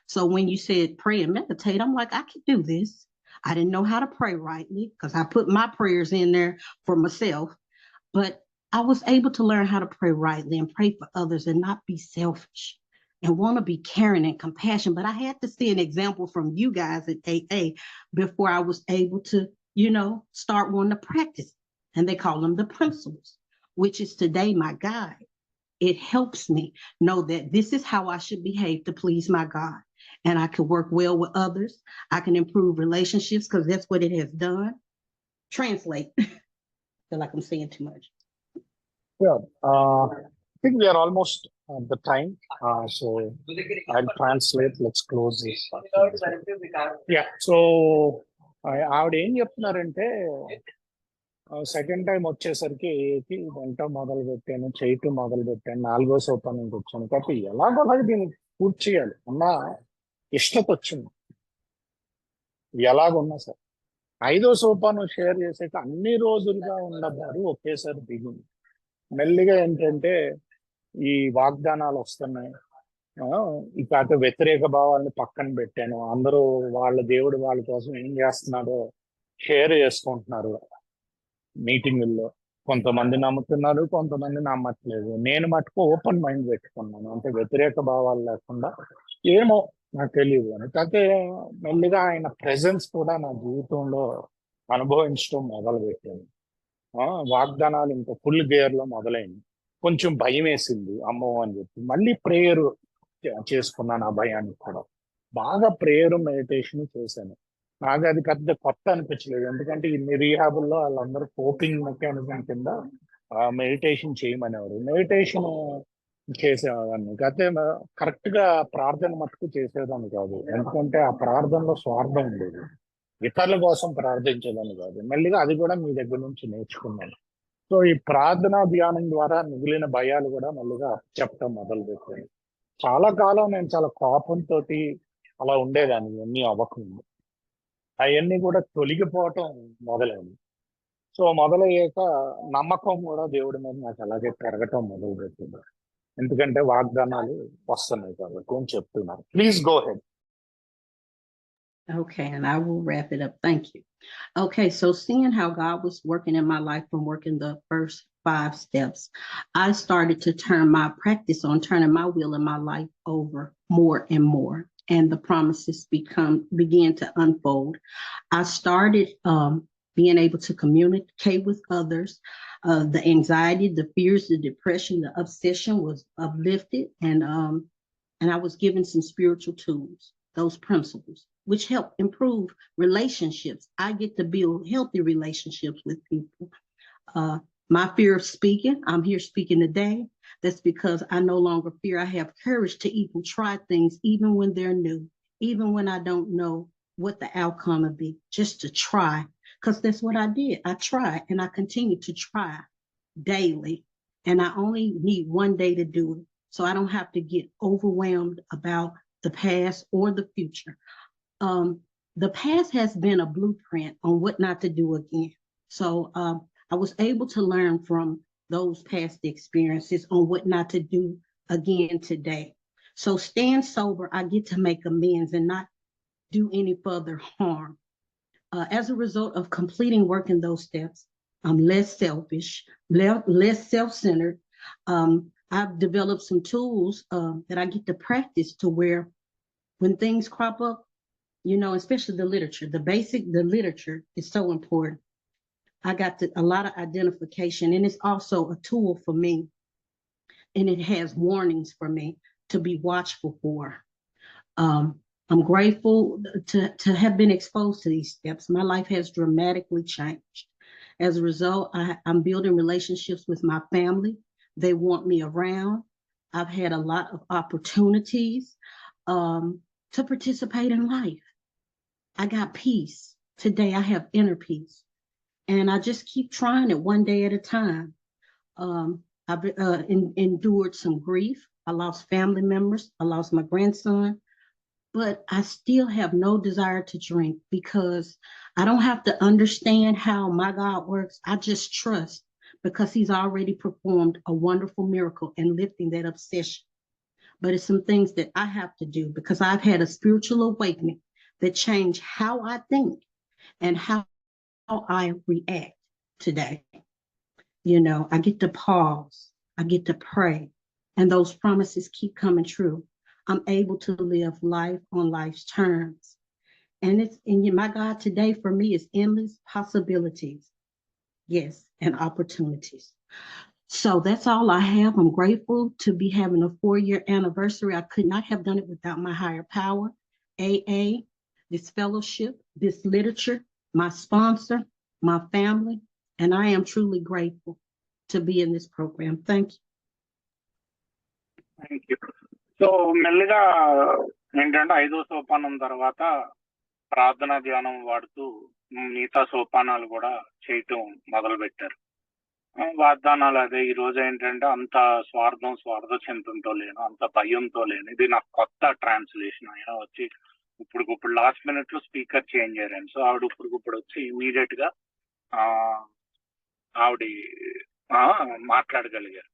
So when you said pray and meditate, I'm like, I can do this. I didn't know how to pray rightly because I put my prayers in there for myself, but I was able to learn how to pray rightly and pray for others and not be selfish and want to be caring and compassion. But I had to see an example from you guys at AA before I was able to, you know, start wanting to practice. And they call them the principles, which is today my guide. It helps me know that this is how I should behave to please my God. And I can work well with others. I can improve relationships because that's what it has done. Translate. I feel like I'm saying too much. Yeah, I think we are almost at the time. So I'll translate. Let's close this. Yeah, so ఆవిడ ఏం చెప్తున్నారంటే second time వచ్చేసరికి ఏకి వంట మొదలు పెట్టాను, చేయటం మొదలు పెట్టాను, 4వ సోపానానికి వచ్చాను. కాబట్టి ఎలాగోలాగా దీన్ని పూర్తి చేయాలి అన్న ఇష్టత వచ్చింది. ఎలాగున్నా సార్ 5వ సోపానం షేర్ చేసాక అన్ని రోజులుగా ఉండబారు ఒకేసారి దిగింది. మెల్లిగా ఏంటంటే ఈ వాగ్దానాలు వస్తున్నాయి. ఇక అటు వ్యతిరేక భావాలను పక్కన పెట్టాను. అందరూ వాళ్ళ దేవుడు వాళ్ళ కోసం ఏం చేస్తున్నాడో షేర్ చేసుకుంటున్నారు మీటింగుల్లో. కొంతమంది నమ్ముతున్నారు, కొంతమంది నమ్మట్లేదు. నేను మటుకు ఓపెన్ మైండ్ పెట్టుకున్నాను, అంటే వ్యతిరేక భావాలు లేకుండా. ఏమో నాకు తెలియదు అని. కాకపోతే మెల్లిగా ఆయన ప్రెజెన్స్ కూడా నా జీవితంలో అనుభవించడం మొదలు పెట్టాను. వాగ్దానాలు ఇంకా ఫుల్ గేర్ లో మొదలైంది. కొంచెం భయం వేసింది అమ్మో అని చెప్పి. మళ్ళీ ప్రేయర్ చేసుకున్నాను ఆ భయానికి కూడా. బాగా ప్రేయర్ మెడిటేషన్ చేశాను. నాకు అది పెద్ద కొత్త అనిపించలేదు, ఎందుకంటే ఇన్ని రీహాబుల్లో వాళ్ళందరూ కోపింగ్ మెకానిజం కింద మెడిటేషన్ చేయమనేవారు. మెడిటేషన్ చేసేవాడిని, కాకపోతే కరెక్ట్ గా ప్రార్థన మట్టుకు చేసేదాన్ని కాదు, ఎందుకంటే ఆ ప్రార్థనలో స్వార్థం ఉండేది. ఇతరుల కోసం ప్రార్థించేదాన్ని కాదు. మెల్లిగా అది కూడా మీ దగ్గర నుంచి నేర్చుకున్నాను. సో ఈ ప్రార్థనా ధ్యానం ద్వారా మిగిలిన భయాలు కూడా మెల్లిగా చెప్పడం మొదలు పెట్టాను. చాలా కాలం నేను చాలా కోపంతో అలా ఉండేదాన్ని, ఇవన్నీ అవ్వకుండా అవన్నీ కూడా తొలగిపోవటం మొదలైంది. సో మొదలయ్యాక నమ్మకం కూడా దేవుడి మీద నాకు అలాగే పెరగటం మొదలు పెట్టింది, ఎందుకంటే వాగ్దానాలు వస్తున్నాయి కాబట్టి అని చెప్తున్నారు. Please go head. Okay, and I will wrap it up. Thank you. Okay, so seeing how God was working in my life from working the first 5 steps, I started to turn my practice on turning my will in my life over more and more, and the promises began to unfold. I started being able to communicate with others. The anxiety, the fears, the depression, the obsession was uplifted, and I was given some spiritual tools, those principles, which help improve relationships. I get to build healthy relationships with people. My fear of speaking, I'm here speaking today. That's because I no longer fear. I have courage to even try things, even when they're new, even when I don't know what the outcome will be, just to try. Because that's what I did. I tried, and I continue to try daily. And I only need one day to do it, so I don't have to get overwhelmed about the past or the future. The past has been a blueprint on what not to do again. So I was able to learn from those past experiences on what not to do again today. So staying sober, I get to make amends and not do any further harm. As a result of completing work in those steps, I'm less selfish, less self-centered. I've developed some tools that I get to practice to where when things crop up, you know, especially the literature, the literature is so important. I got a lot of identification, and it's also a tool for me, and it has warnings for me to be watchful for. I'm grateful to have been exposed to these steps. My life has dramatically changed. As a result, I'm building relationships with my family. They want me around. I've had a lot of opportunities to participate in life. I got peace. Today I have inner peace. And I just keep trying it one day at a time. I've endured some grief. I lost family members. I lost my grandson. But I still have no desire to drink because I don't have to understand how my God works. I just trust because he's already performed a wonderful miracle in lifting that obsession. But it's some things that I have to do because I've had a spiritual awakening that changed how I think and how I react today. You know, I get to pause, I get to pray, and those promises keep coming true. I'm able to live life on life's terms. And my God today for me is endless possibilities. Yes, and opportunities. So that's all I have. I'm grateful to be having a 4-year anniversary. I could not have done it without my higher power, AA, this fellowship, this literature, my sponsor, my family, and I am truly grateful to be in this program. Thank you. Thank you. So మెల్లిగా ఏంటంటే 5వ సోపానం తర్వాత ప్రార్థనా ధ్యానం వాడుతూ మిగతా సోపానాలు కూడా చేయటం మొదలు పెట్టారు. వాగ్దానాలు అదే. ఈ రోజు ఏంటంటే అంత స్వార్థ చింతంతో లేను, అంత భయంతో లేను. ఇది నాకు కొత్త ట్రాన్స్లేషన్. ఆయన వచ్చి ఇప్పుడు లాస్ట్ మినిట్ లో స్పీకర్ చేంజ్ అయ్యారు. సో ఆవిడ ఇప్పుడు వచ్చి ఇమీడియట్ గా ఆవిడ మాట్లాడగలిగారు.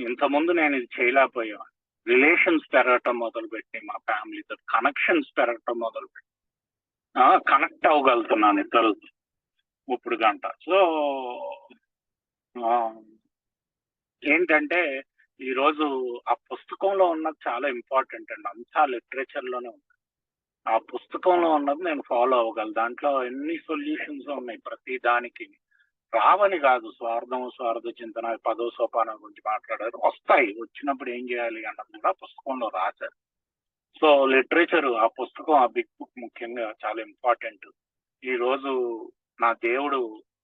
ఇంతకుముందు నేను ఇది చేయలేకపోయా. రిలేషన్స్ పెరగటం మొదలుపెట్టి, మా ఫ్యామిలీతో కనెక్షన్స్ పెరగటం మొదలుపెట్టి కనెక్ట్ అవ్వగలుగుతున్నాను ఇద్దరుతో ఇప్పుడు గంట. సో ఏంటంటే ఈరోజు ఆ పుస్తకంలో ఉన్నది చాలా ఇంపార్టెంట్ అండి. అంతా లిటరేచర్ లోనే ఉంది. ఆ పుస్తకంలో ఉన్నది నేను ఫాలో అవ్వగలను. దాంట్లో ఎన్ని సొల్యూషన్స్ ఉన్నాయి ప్రతి దానికి. రావని కాదు, స్వార్థ చింతన 10వ సోపానం గురించి మాట్లాడారు, వస్తాయి. వచ్చినప్పుడు ఏం చేయాలి అన్నది కూడా పుస్తకంలో రాశారు. సో లిటరేచర్, ఆ పుస్తకం, ఆ బిగ్ బుక్ ముఖ్యంగా చాలా ఇంపార్టెంట్. ఈ రోజు నా దేవుడు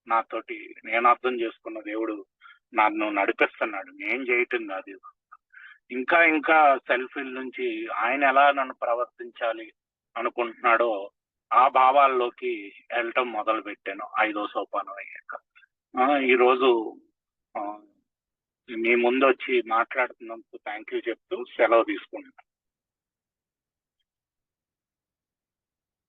నాతోటి, నేను అర్థం చేసుకున్న దేవుడు నన్ను నడిపిస్తున్నాడు, నేను చేయటం కాదు. ఇంకా ఇంకా సెల్ఫీల నుంచి ఆయన ఎలా నన్ను ప్రవర్తించాలి అనుకుంటున్నాడో ఆ భావాల్లోకి వెళ్ళటం మొదలు పెట్టాను 5వ సోపానం అయ్యాక. ఈరోజు మీ ముందు వచ్చి మాట్లాడుతున్నందుకు థ్యాంక్ యూ చెప్తూ సెలవు తీసుకుంటున్నాను.